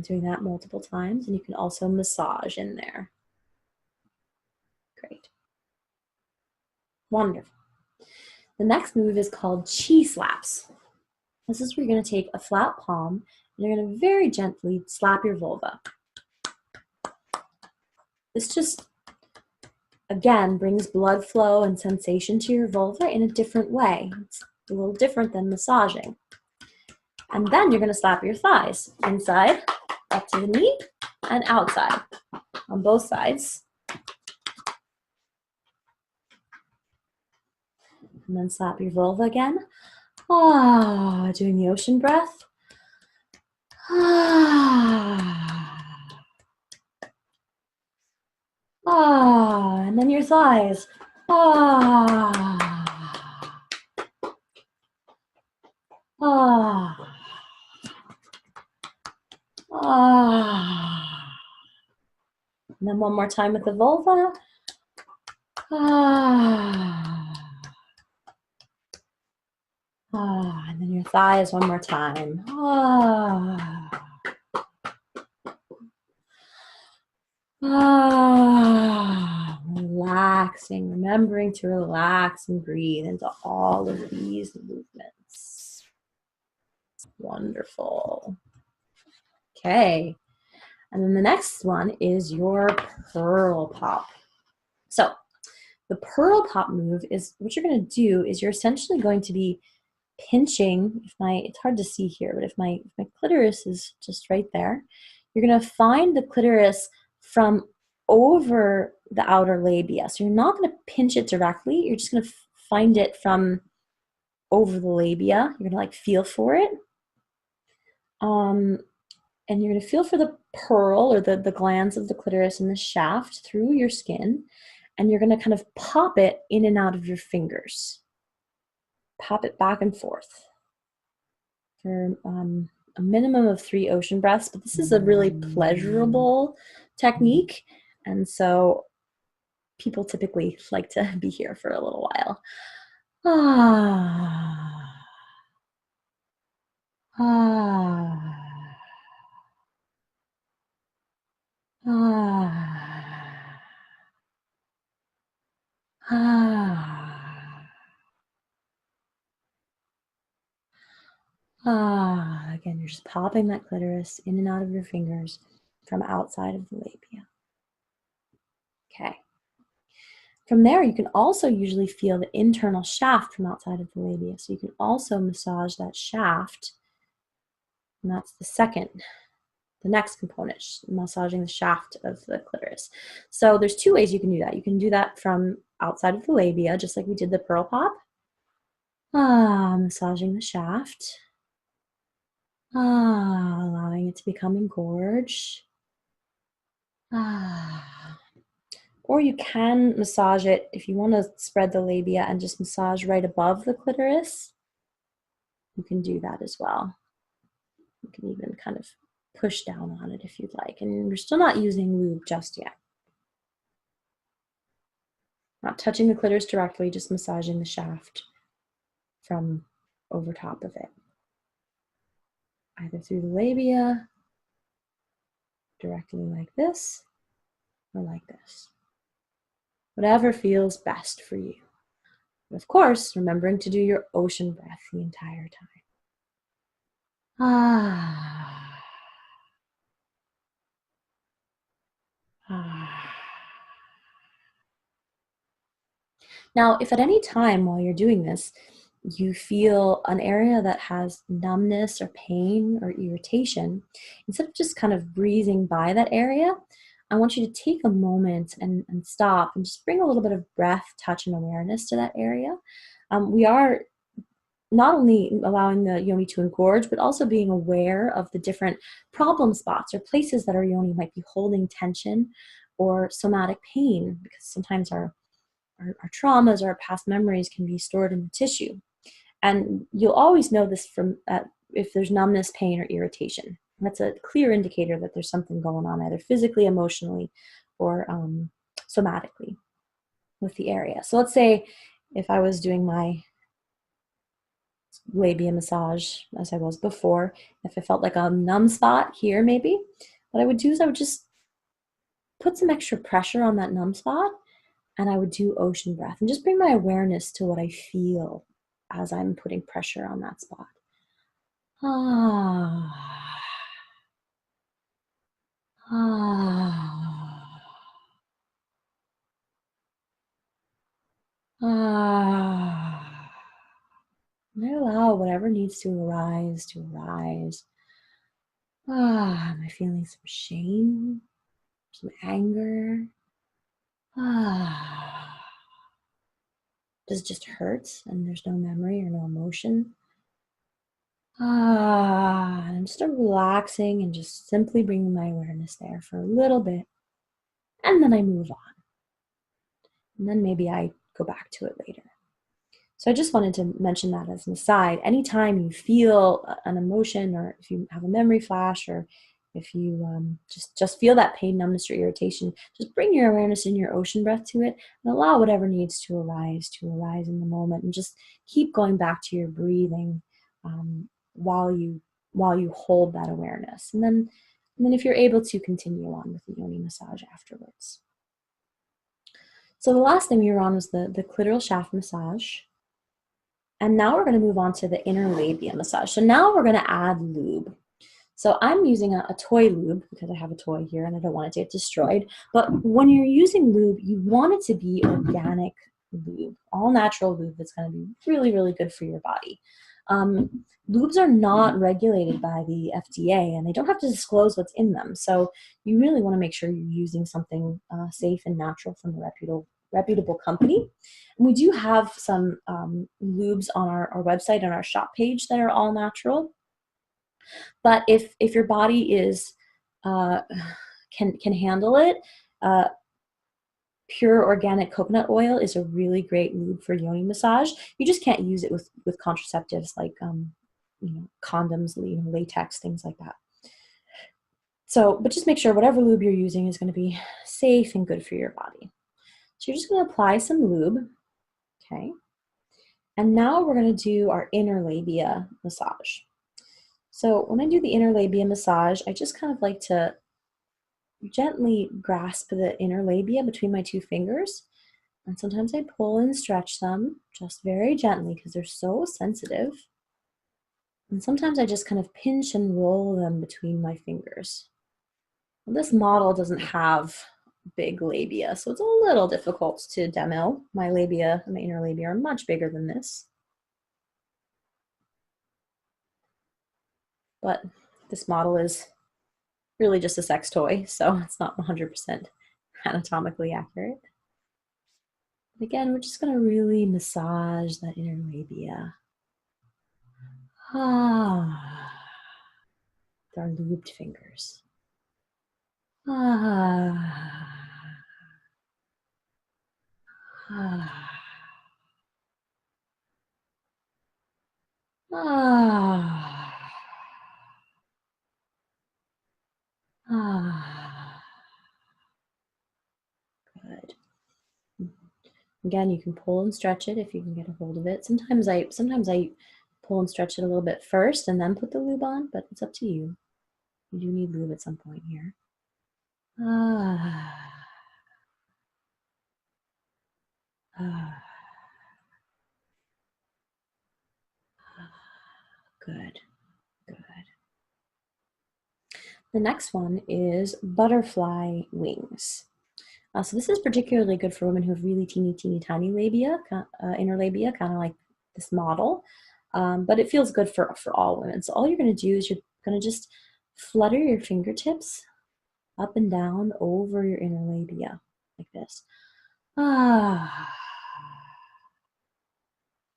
Doing that multiple times, and you can also massage in there. Great. Wonderful. The next move is called chi slaps. This is where you're going to take a flat palm and you're going to very gently slap your vulva. This just, again, brings blood flow and sensation to your vulva in a different way. It's a little different than massaging. And then you're going to slap your thighs inside, up to the knee, and outside on both sides. And then slap your vulva again. Doing the ocean breath. And then your thighs. And then one more time with the vulva. Ah. Ah. And then your thighs one more time. Ah. Ah. Relaxing, remembering to relax and breathe into all of these movements. Wonderful. Okay. And then the next one is your pearl pop. So the pearl pop move is what you're going to do is you're essentially going to be pinching, it's hard to see here, but if my clitoris is just right there, you're going to find the clitoris from over the outer labia. So you're not going to pinch it directly. You're just going to find it from over the labia. You're going to like feel for it. And you're going to feel for the pearl or the glands of the clitoris in the shaft through your skin. And you're going to kind of pop it in and out of your fingers. Pop it back and forth for a minimum of 3 ocean breaths. But this is a really pleasurable technique. And so people typically like to be here for a little while. Ah. Ah. Ah. Ah. Ah. Again, you're just popping that clitoris in and out of your fingers from outside of the labia. Okay. From there, you can also usually feel the internal shaft from outside of the labia. So you can also massage that shaft. And that's the next component, massaging the shaft of the clitoris. So there's 2 ways you can do that. You can do that from outside of the labia, just like we did the pearl pop. Massaging the shaft. Allowing it to become engorged. Or you can massage it if you want to spread the labia and just massage right above the clitoris. You can do that as well. You can even kind of push down on it if you'd like. And you're still not using lube just yet. Not touching the clitoris directly, just massaging the shaft from over top of it. Either through the labia, directly like this, or like this. Whatever feels best for you. And of course, remembering to do your ocean breath the entire time. Now, if at any time while you're doing this, you feel an area that has numbness or pain or irritation, instead of just kind of breezing by that area, I want you to take a moment and stop and just bring a little bit of breath, touch, and awareness to that area. We are not only allowing the yoni to engorge, but also being aware of the different problem spots or places that our yoni might be holding tension or somatic pain, because sometimes our traumas or our past memories can be stored in the tissue. And you'll always know this from if there's numbness, pain, or irritation. That's a clear indicator that there's something going on, either physically, emotionally, or somatically with the area. So let's say if I was doing my labia massage as I was before, if I felt like a numb spot here maybe, what I would do is I would just put some extra pressure on that numb spot, and I would do ocean breath and just bring my awareness to what I feel as I'm putting pressure on that spot. And I allow whatever needs to arise to arise. Am I feeling some shame, some anger? Does it just hurt and there's no memory or no emotion? And I'm just relaxing and just simply bringing my awareness there for a little bit. And then I move on. And then maybe I go back to it later. So I just wanted to mention that as an aside. Anytime you feel an emotion, or if you have a memory flash, or If you just feel that pain, numbness, or irritation, just bring your awareness and your ocean breath to it and allow whatever needs to arise in the moment, and just keep going back to your breathing while you hold that awareness. And then if you're able to, continue on with the Yoni massage afterwards. So the last thing we were on was the clitoral shaft massage. And now we're going to move on to the inner labia massage. So now we're going to add lube. So I'm using a toy lube because I have a toy here and I don't want it to get destroyed. But when you're using lube, you want it to be organic lube, all natural lube that's going to be really, really good for your body. Lubes are not regulated by the FDA and they don't have to disclose what's in them. So you really want to make sure you're using something safe and natural from a reputable company. And we do have some lubes on our website and our shop page that are all natural. But if your body is can handle it, pure organic coconut oil is a really great lube for yoni massage. You just can't use it with contraceptives like condoms, latex, things like that. So, but just make sure whatever lube you're using is going to be safe and good for your body. So you're just going to apply some lube, okay? And now we're going to do our inner labia massage. So when I do the inner labia massage, I just kind of like to gently grasp the inner labia between my two fingers. And sometimes I pull and stretch them just very gently because they're so sensitive. And sometimes I just kind of pinch and roll them between my fingers. Well, this model doesn't have big labia, so it's a little difficult to demo. My labia, my inner labia are much bigger than this. But this model is really just a sex toy, so it's not 100% anatomically accurate. But again, we're just going to really massage that inner labia. With our lubed fingers. Good. Again, you can pull and stretch it if you can get a hold of it. Sometimes I pull and stretch it a little bit first and then put the lube on, but it's up to you. You do need lube at some point here. Good. The next one is butterfly wings. So this is particularly good for women who have really teeny tiny labia, inner labia, kind of like this model. But it feels good for all women. So all you're going to do is you're going to just flutter your fingertips up and down over your inner labia like this. Kind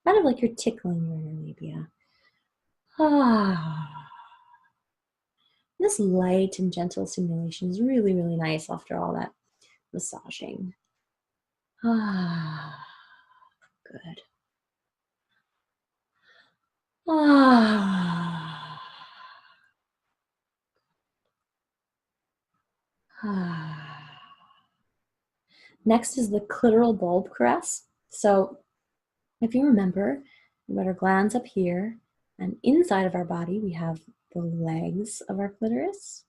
of like you're tickling your inner labia. This light and gentle stimulation is really, really nice after all that massaging. Good. Next is the clitoral bulb caress. So if you remember, we've got our glands up here, and inside of our body we have the legs of our clitoris,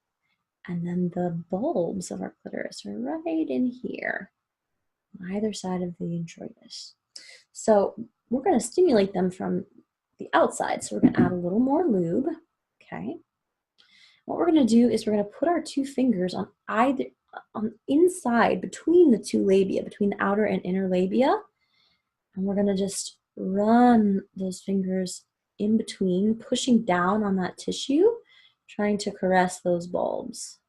and then the bulbs of our clitoris are right in here, on either side of the introitus. So we're going to stimulate them from the outside. So we're going to add a little more lube, okay? What we're going to do is we're going to put our two fingers on inside between the two labia, between the outer and inner labia, and we're going to just run those fingers in between, pushing down on that tissue, trying to caress those bulbs.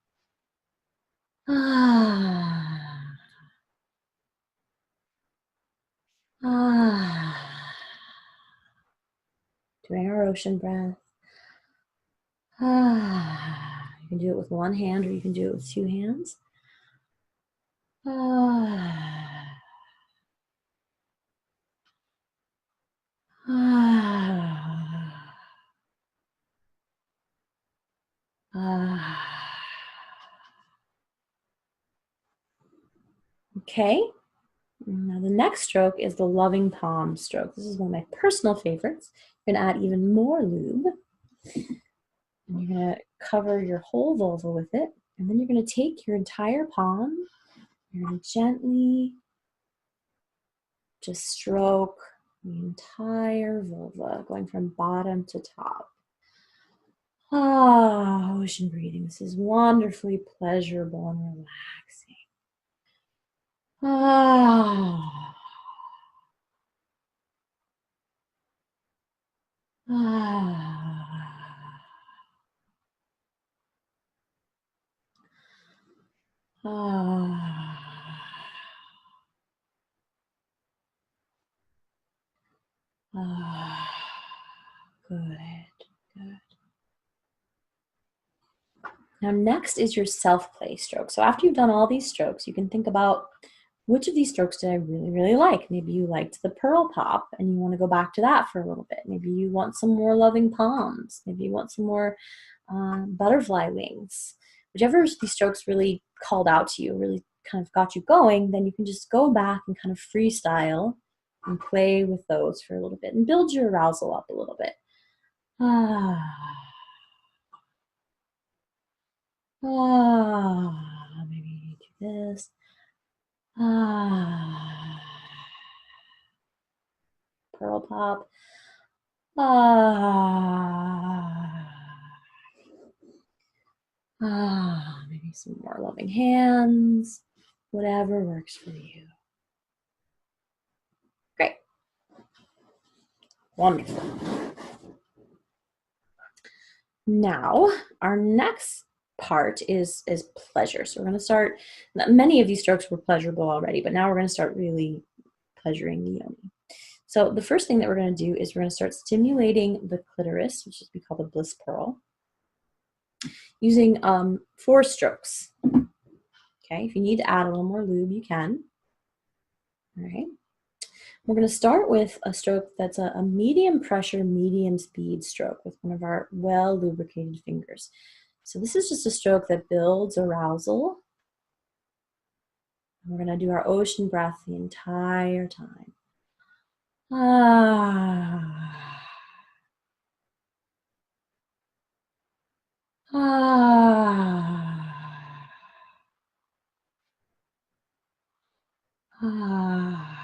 Doing our ocean breath. You can do it with one hand or you can do it with two hands. Okay. Now the next stroke is the loving palm stroke. This is one of my personal favorites. You're gonna add even more lube. And you're gonna cover your whole vulva with it. And then you're gonna take your entire palm. You're gonna gently just stroke the entire vulva, going from bottom to top. Ah, ocean breathing. This is wonderfully pleasurable and relaxing. Ah. Ah. Ah. Ah. Good. Good. Now, next is your self-play stroke. So after you've done all these strokes, you can think about which of these strokes did I really, really like? Maybe you liked the pearl pop and you want to go back to that for a little bit. Maybe you want some more loving palms. Maybe you want some more butterfly wings. Whichever of these strokes really called out to you, really kind of got you going, then you can just go back and kind of freestyle and play with those for a little bit and build your arousal up a little bit. Ah. Ah, maybe do this. Ah, pearl pop. Ah, maybe some more loving hands. Whatever works for you. Great. Wonderful. Now, our next part is pleasure. So we're going to start, many of these strokes were pleasurable already, but now we're going to start really pleasuring the yoni. So the first thing that we're going to do is we're going to start stimulating the clitoris, which is we call the bliss pearl, using 4 strokes. Okay, if you need to add a little more lube, you can. All right. We're going to start with a stroke that's a medium pressure, medium speed stroke with one of our well lubricated fingers. So this is just a stroke that builds arousal. And we're going to do our ocean breath the entire time. Ah. Ah. Ah.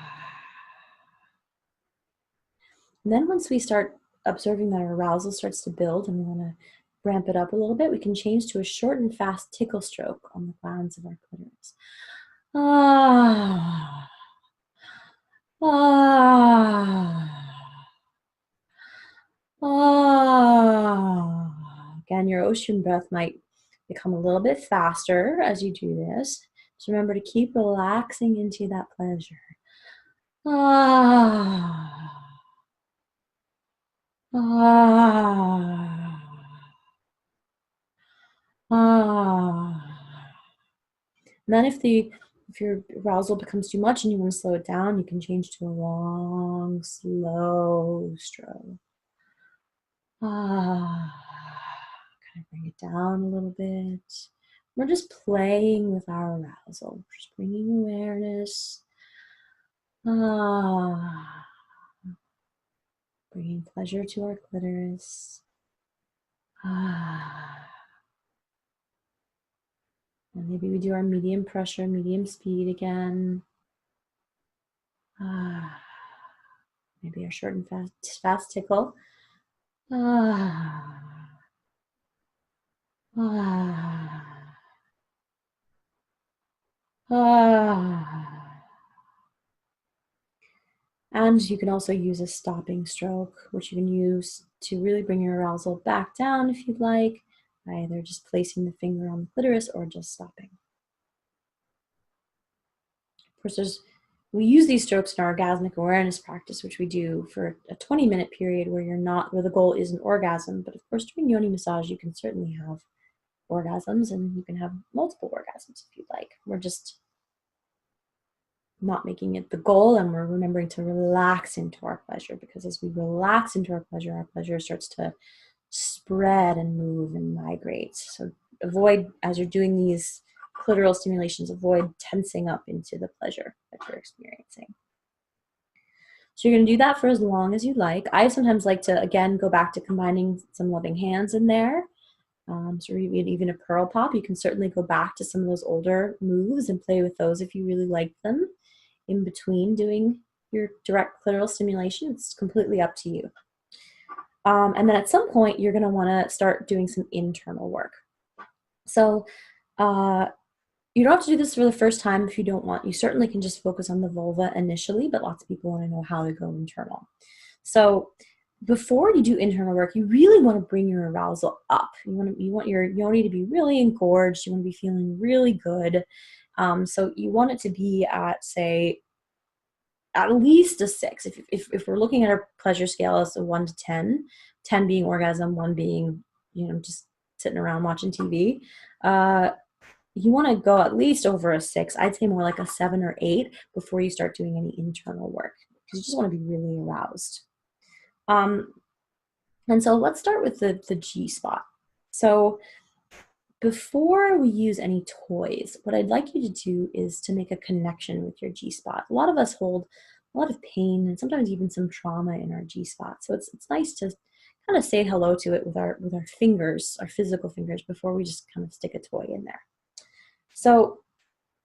And then once we start observing that our arousal starts to build and we want to ramp it up a little bit, we can change to a short and fast tickle stroke on the glands of our clitoris. Ah. Ah. Ah. Again, your ocean breath might become a little bit faster as you do this. Just remember to keep relaxing into that pleasure. Ah. Ah. Ah. And then if your arousal becomes too much and you want to slow it down, you can change to a long, slow stroke. Ah. Kind of bring it down a little bit. We're just playing with our arousal, just bringing awareness. Ah. Bringing pleasure to our clitoris. Ah. And maybe we do our medium pressure, medium speed again. Ah. Maybe our short and fast tickle. Ah. Ah. Ah. And you can also use a stopping stroke, which you can use to really bring your arousal back down if you'd like, by either just placing the finger on the clitoris or just stopping. Of course, we use these strokes in our orgasmic awareness practice, which we do for a 20-minute period where the goal isn't orgasm. But of course, during yoni massage, you can certainly have orgasms, and you can have multiple orgasms if you'd like. We're just not making it the goal, and we're remembering to relax into our pleasure, because as we relax into our pleasure starts to spread and move and migrate. So avoid, as you're doing these clitoral stimulations. Avoid tensing up into the pleasure that you're experiencing. So you're going to do that for as long as you like. I sometimes like to, again, go back to combining some loving hands in there. So even a pearl pop. You can certainly go back to some of those older moves and play with those if you really like them in between doing your direct clitoral stimulation. It's completely up to you. And then at some point, you're going to want to start doing some internal work. So you don't have to do this for the first time if you don't want. You certainly can just focus on the vulva initially, but lots of people want to know how to go internal. So before you do internal work, you really want to bring your arousal up. You want your yoni to be really engorged. You want to be feeling really good. So you want it to be at, say, at least a 6. If we're looking at our pleasure scale as a 1 to 10, 10 being orgasm, 1 being, just sitting around watching TV, you want to go at least over a 6. I'd say more like a 7 or 8 before you start doing any internal work, because you just want to be really aroused. And so let's start with the G spot. So before we use any toys, what I'd like you to do is to make a connection with your G spot. A lot of us hold a lot of pain and sometimes even some trauma in our G spot. So it's nice to kind of say hello to it with our fingers, our physical fingers, before we just kind of stick a toy in there. So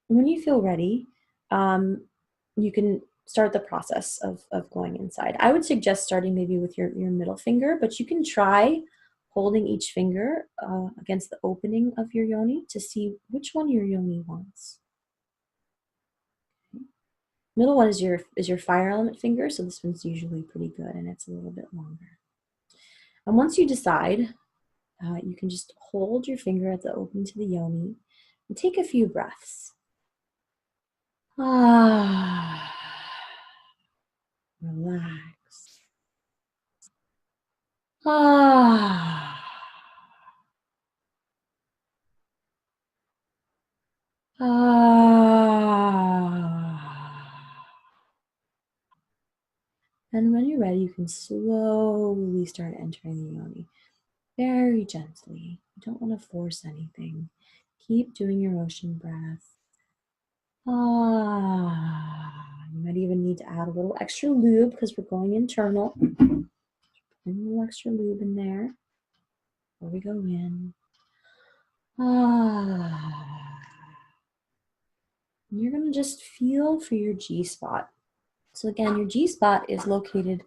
when you feel ready, you can start the process of going inside. I would suggest starting maybe with your middle finger, but you can try holding each finger against the opening of your yoni to see which one your yoni wants. Middle one is your fire element finger, so this one's usually pretty good and it's a little bit longer. And once you decide, you can just hold your finger at the opening to the yoni and take a few breaths. Relax. And when you're ready, you can slowly start entering the yoni. Very gently. You don't want to force anything. Keep doing your ocean breath. You might even need to add a little extra lube because we're going internal. Bring a little extra lube in there before we go in. You're going to just feel for your G spot. So again, your G spot is located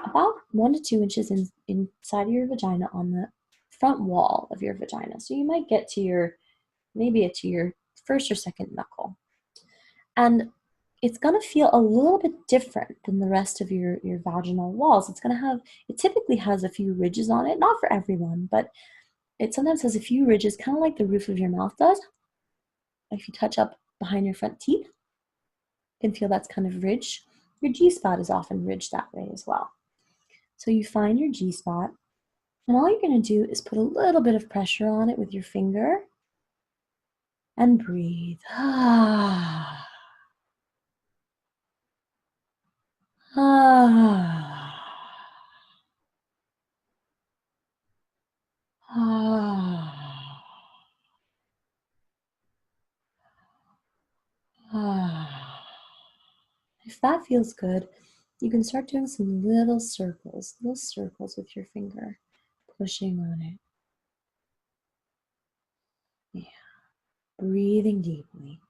about 1 to 2 inches inside of your vagina on the front wall of your vagina. So you might get to maybe to your first or second knuckle. And it's going to feel a little bit different than the rest of your vaginal walls. It typically has a few ridges on it, not for everyone, but it sometimes has a few ridges, kind of like the roof of your mouth does. If you touch up behind your front teeth, you can feel that's kind of ridged. Your G spot is often ridged that way as well. So you find your G spot, and all you're going to do is put a little bit of pressure on it with your finger and breathe. If that feels good, you can start doing some little circles with your finger, pushing on it. Yeah. Breathing deeply.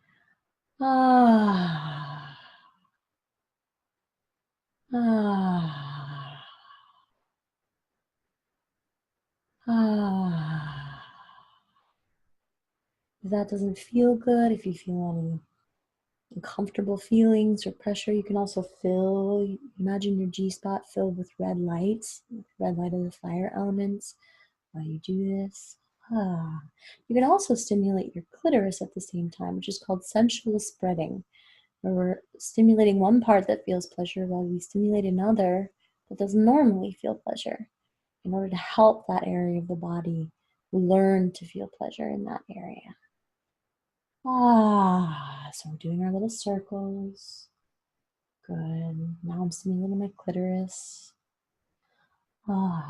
If that doesn't feel good, if you feel any uncomfortable feelings or pressure, you can also imagine your G spot filled with red lights. Red light are the fire elements. While you do this, you can also stimulate your clitoris at the same time, which is called sensual spreading, where we're stimulating one part that feels pleasure while we stimulate another that doesn't normally feel pleasure, in order to help that area of the body learn to feel pleasure in that area. So we're doing our little circles. Good. Now I'm stimulating my clitoris. And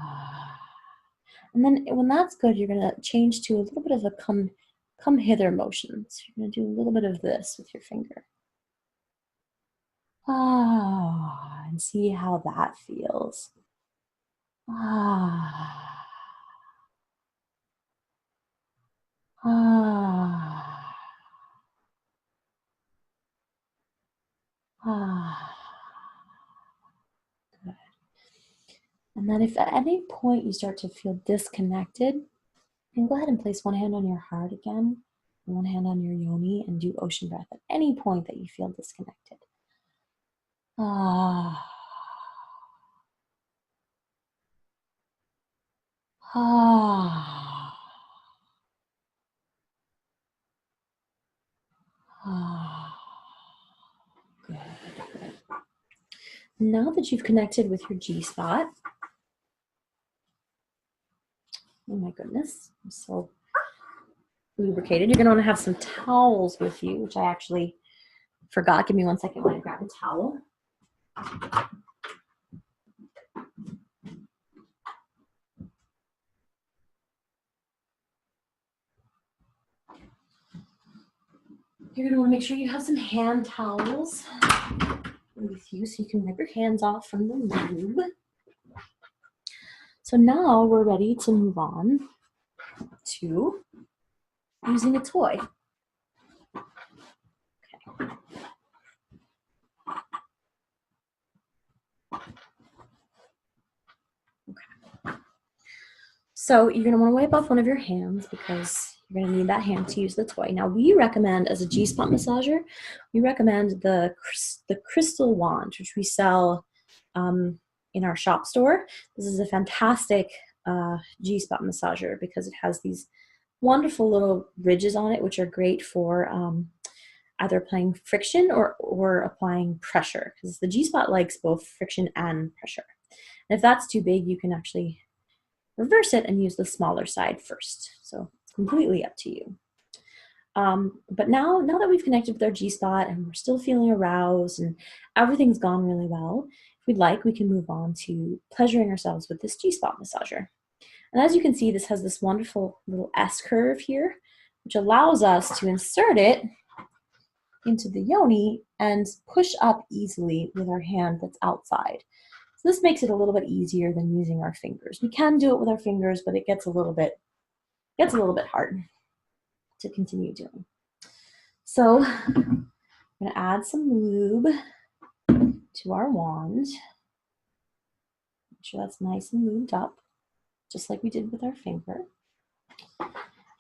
then when that's good, you're going to change to a little bit of a come come hither motion. So you're going to do a little bit of this with your finger. And see how that feels. Ah. Ah. Ah. Good. And then if at any point you start to feel disconnected, then go ahead and place one hand on your heart again, and one hand on your yoni, and do ocean breath at any point that you feel disconnected. Ah. Ah. Ah. Good. Now that you've connected with your G spot, oh my goodness, I'm so lubricated. You're going to want to have some towels with you, which I actually forgot. Give me 1 second while I grab a towel. You're going to want to make sure you have some hand towels with you so you can wipe your hands off from the lube. So now we're ready to move on to using a toy. Okay. So you're going to want to wipe off one of your hands because you're going to need that hand to use the toy. Now we recommend, as a G-spot massager, we recommend the crystal wand, which we sell in our shop store. This is a fantastic G-spot massager because it has these wonderful little ridges on it, which are great for either applying friction or applying pressure, because the G-spot likes both friction and pressure. And if that's too big, you can actually reverse it and use the smaller side first. So it's completely up to you. But now that we've connected with our G-spot and we're still feeling aroused and everything's gone really well, if we'd like, we can move on to pleasuring ourselves with this G-spot massager. And as you can see, this has this wonderful little S curve here, which allows us to insert it into the yoni and push up easily with our hand that's outside. So this makes it a little bit easier than using our fingers. We can do it with our fingers, but it gets a little bit hard to continue doing. So I'm going to add some lube to our wand. Make sure that's nice and lubed up, just like we did with our finger.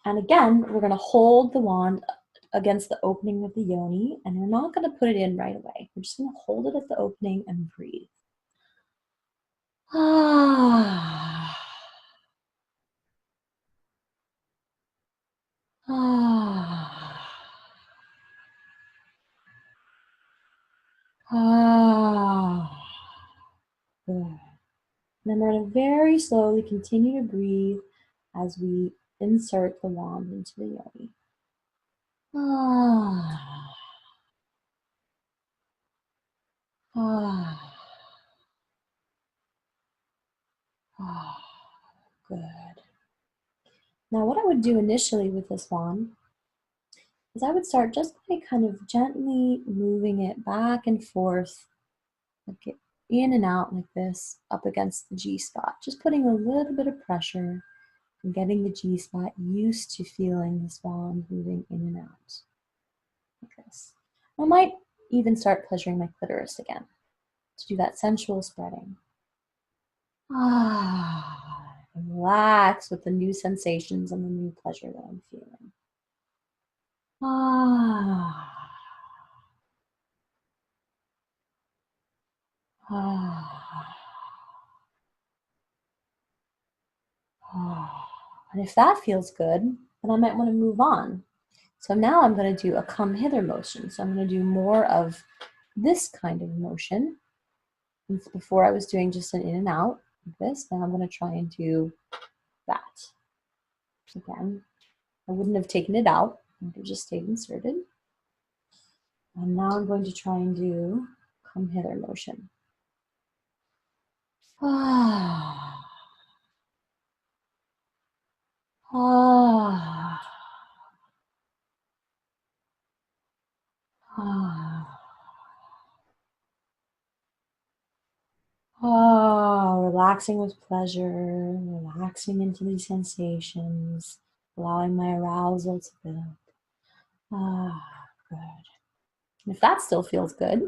And again, we're going to hold the wand against the opening of the yoni, and we're not going to put it in right away. We're just going to hold it at the opening and breathe. Ah. Ah. Ah. Good. And then we're going to very slowly continue to breathe as we insert the wand into the yoni. Ah. Ah. Ah. Good. Now what I would do initially with this wand is I would start just by kind of gently moving it back and forth, like it in and out like this, up against the G-spot. Just putting a little bit of pressure and getting the G-spot used to feeling this wand moving in and out. Like this. I might even start pleasuring my clitoris again to do that sensual spreading. Ah, relax with the new sensations and the new pleasure that I'm feeling. Ah. Ah. Ah. And if that feels good, then I might want to move on. So now I'm going to do a come hither motion. So I'm going to do more of this kind of motion. Before I was doing just an in and out like this. Now I'm going to try and do that. Again, I wouldn't have taken it out. I would have just stayed inserted. And now I'm going to try and do come hither motion. Ah. Ah. relaxing with pleasure, relaxing into these sensations, allowing my arousal to build. Good. And if that still feels good,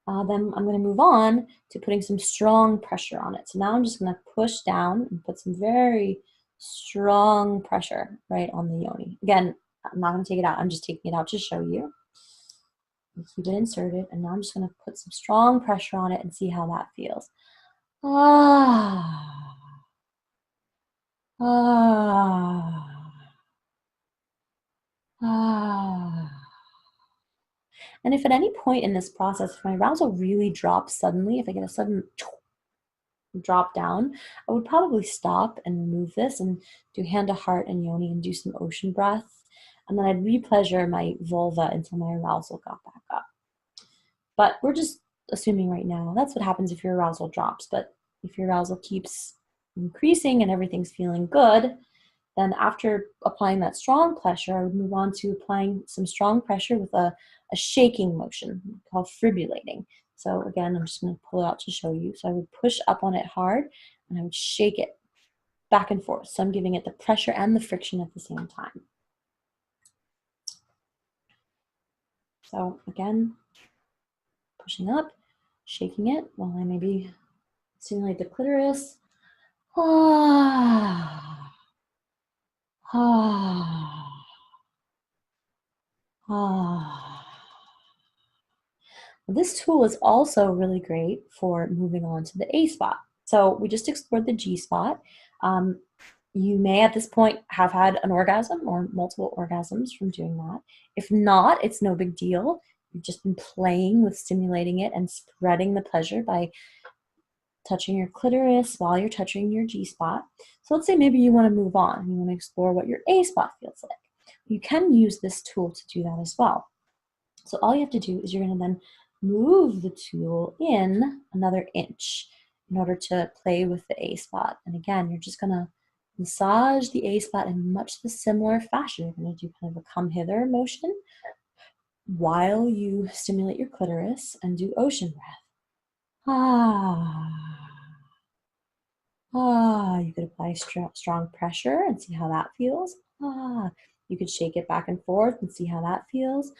then I'm going to move on to putting some strong pressure on it. So now I'm just going to push down and put some very strong pressure right on the yoni. Again, I'm not going to take it out. I'm just taking it out to show you. Keep it inserted, and now I'm just going to put some strong pressure on it and see how that feels. Ah. Ah. Ah. And if at any point in this process, if my arousal really drops suddenly, if I get a sudden drop down, I would probably stop and remove this and do hand to heart and yoni and do some ocean breath. And then I'd re-pleasure my vulva until my arousal got back up. But we're just assuming right now that's what happens if your arousal drops. But if your arousal keeps increasing and everything's feeling good, then after applying that strong pressure, I would move on to applying some strong pressure with a shaking motion called fibrillating. So again, I'm just going to pull it out to show you. So I would push up on it hard and I would shake it back and forth. So I'm giving it the pressure and the friction at the same time. So again, pushing up, shaking it while I maybe stimulate the clitoris. Ah, ah, ah. This tool is also really great for moving on to the A spot. So we just explored the G spot. You may at this point have had an orgasm or multiple orgasms from doing that. If not, it's no big deal. You've just been playing with stimulating it and spreading the pleasure by touching your clitoris while you're touching your G spot. So let's say maybe you want to move on. You want to explore what your A spot feels like. You can use this tool to do that as well. So all you have to do is you're going to then move the tool in another inch in order to play with the A spot. And again, you're just going to massage the A spot in much the similar fashion. You're going to do kind of a come hither motion while you stimulate your clitoris and do ocean breath. Ah. Ah. You could apply strong pressure and see how that feels. Ah. You could shake it back and forth and see how that feels.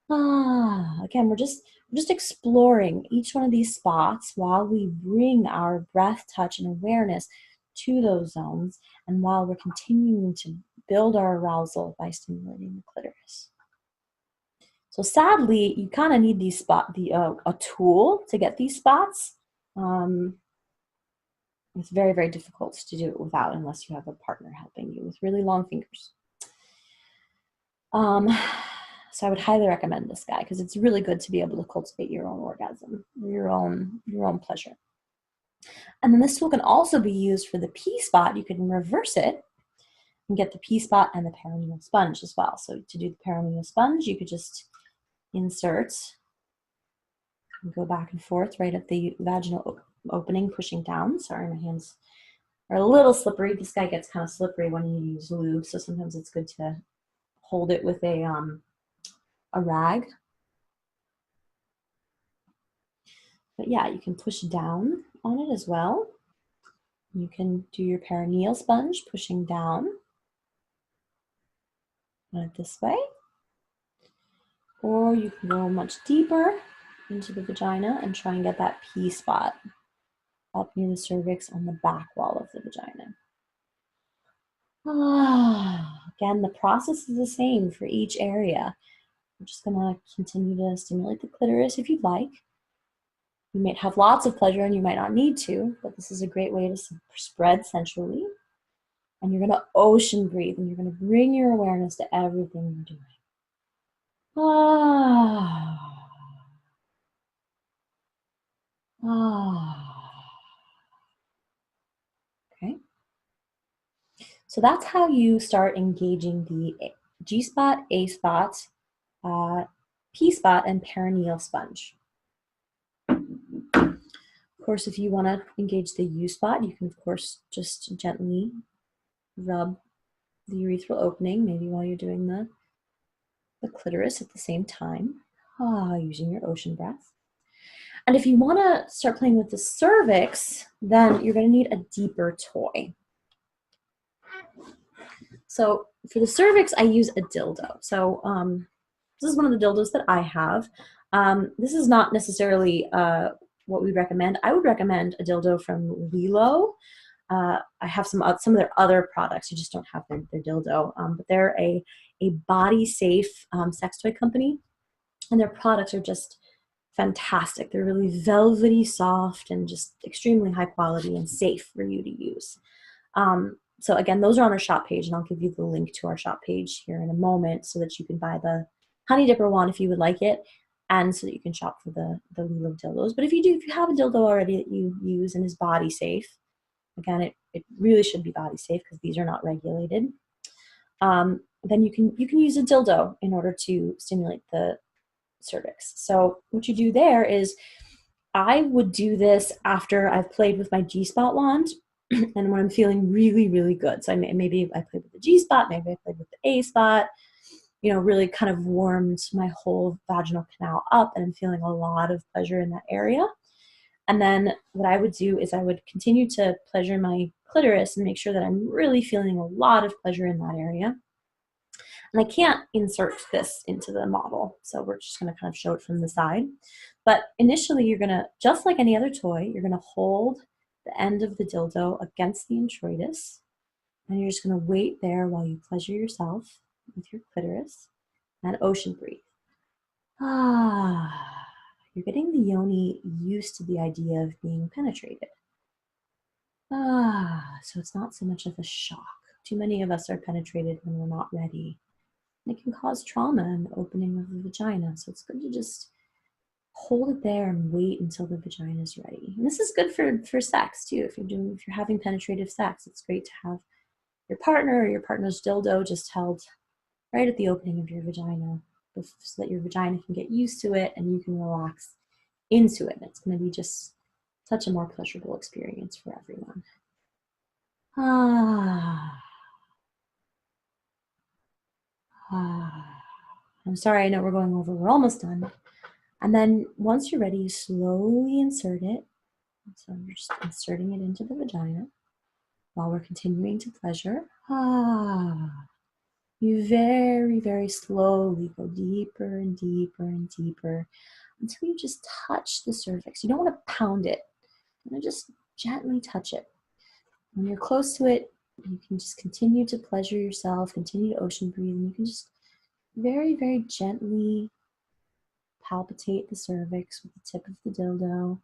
Ah. Again, we're just exploring each one of these spots while we bring our breath, touch, and awareness to those zones, and while we're continuing to build our arousal by stimulating the clitoris. So sadly, you kind of need a tool to get these spots. It's very, very difficult to do it without, unless you have a partner helping you with really long fingers. So I would highly recommend this guy because it's really good to be able to cultivate your own orgasm, your own pleasure. And then this tool can also be used for the P spot. You can reverse it and get the P spot and the perineal sponge as well. So to do the perineal sponge, you could just insert and go back and forth right at the vaginal opening, pushing down. Sorry, my hands are a little slippery. This guy gets kind of slippery when you use lube, so sometimes it's good to hold it with a rag. But yeah, you can push down on it as well. You can do your perineal sponge, pushing down on it this way. Or you can go much deeper into the vagina and try and get that P spot up near the cervix on the back wall of the vagina. Again, the process is the same for each area. I'm just going to continue to stimulate the clitoris if you'd like. You might have lots of pleasure and you might not need to, but this is a great way to spread sensually. And you're going to ocean breathe, and you're going to bring your awareness to everything you're doing. Okay. So that's how you start engaging the G spot, A spot, P spot, and perineal sponge. Of course, if you want to engage the U spot, you can, of course, just gently rub the urethral opening, maybe while you're doing the clitoris at the same time, using your ocean breath. And if you want to start playing with the cervix, then you're going to need a deeper toy. So for the cervix, I use a dildo. So this is one of the dildos that I have. This is not necessarily what we recommend. I would recommend a dildo from Lilo. I have some of their other products. You just don't have their dildo. But they're a body safe sex toy company, and their products are just fantastic. They're really velvety soft and just extremely high quality and safe for you to use. So again, those are on our shop page, and I'll give you the link to our shop page here in a moment so that you can buy the Honey Dipper one if you would like it, and so that you can shop for the Lilo dildos. But if you have a dildo already that you use and is body safe, again, it really should be body safe because these are not regulated. Then you can use a dildo in order to stimulate the cervix. So what you do there is, I would do this after I've played with my G-spot wand and when I'm feeling really, really good. So maybe I played with the G-spot, maybe I played with the A-spot, really kind of warmed my whole vaginal canal up, and I'm feeling a lot of pleasure in that area. And then what I would do is I would continue to pleasure my clitoris and make sure that I'm really feeling a lot of pleasure in that area. And I can't insert this into the model, so we're just going to kind of show it from the side. But initially, you're going to, just like any other toy, you're going to hold the end of the dildo against the introitus, and you're just going to wait there while you pleasure yourself with your clitoris and ocean breathe. You're getting the yoni used to the idea of being penetrated. So it's not so much of a shock. Too many of us are penetrated when we're not ready. It can cause trauma in the opening of the vagina. So it's good to just hold it there and wait until the vagina is ready. And this is good for sex too. If you're having penetrative sex, it's great to have your partner or your partner's dildo just held right at the opening of your vagina, so that your vagina can get used to it and you can relax into it. And it's going to be just such a more pleasurable experience for everyone. I'm sorry, I know we're going over. We're almost done. And then once you're ready, you slowly insert it. So you're just inserting it into the vagina while we're continuing to pleasure. You very, very slowly go deeper and deeper and deeper until you just touch the cervix. You don't want to pound it. You want to just gently touch it. When you're close to it, you can just continue to pleasure yourself, continue to ocean breathe, and you can just very, very gently palpitate the cervix with the tip of the dildo.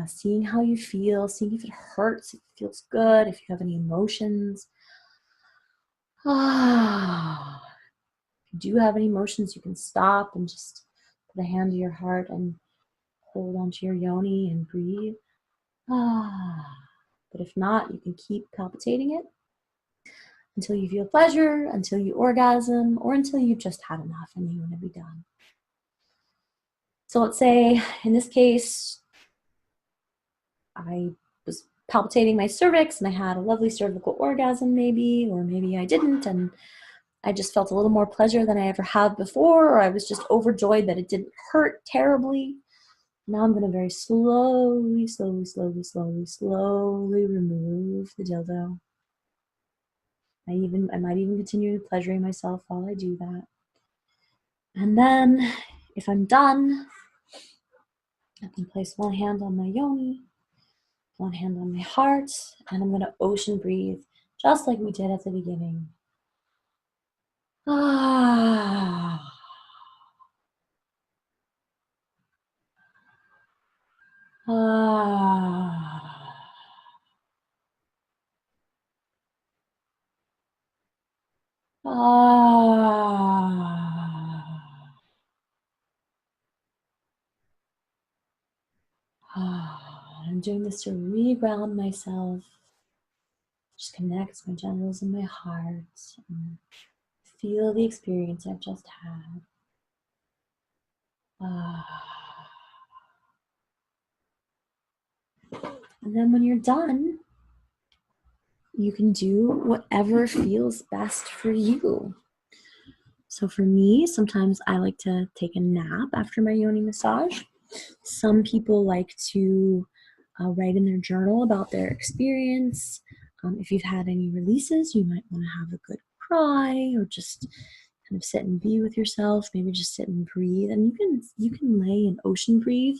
Seeing how you feel, seeing if it hurts, if it feels good, if you have any emotions. If you do have any emotions, you can stop and just put a hand to your heart and hold onto your yoni and breathe. But if not, you can keep palpitating it until you feel pleasure, until you orgasm, or until you've just had enough and you want to be done. So let's say, in this case, I was palpitating my cervix and I had a lovely cervical orgasm maybe, or maybe I didn't, and I just felt a little more pleasure than I ever had before, or I was just overjoyed that it didn't hurt terribly. Now I'm going to very slowly, slowly, slowly, slowly, slowly remove the dildo. I might even continue pleasuring myself while I do that. And then, if I'm done, I can place one hand on my yoni, one hand on my heart, and I'm going to ocean breathe just like we did at the beginning. I'm doing this to reground myself. Just connect my genitals and my heart and feel the experience I've just had. And then when you're done, you can do whatever feels best for you. So for me, sometimes I like to take a nap after my yoni massage. Some people like to write in their journal about their experience. If you've had any releases, you might want to have a good cry or just kind of sit and be with yourself. Maybe just sit and breathe. And you can lay and ocean breathe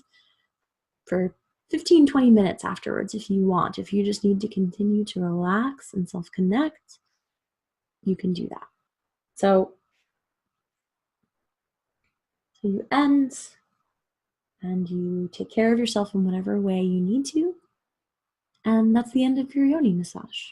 for 15-20 minutes afterwards if you want. If you just need to continue to relax and self-connect, you can do that. So you end and you take care of yourself in whatever way you need to. And that's the end of your yoni massage.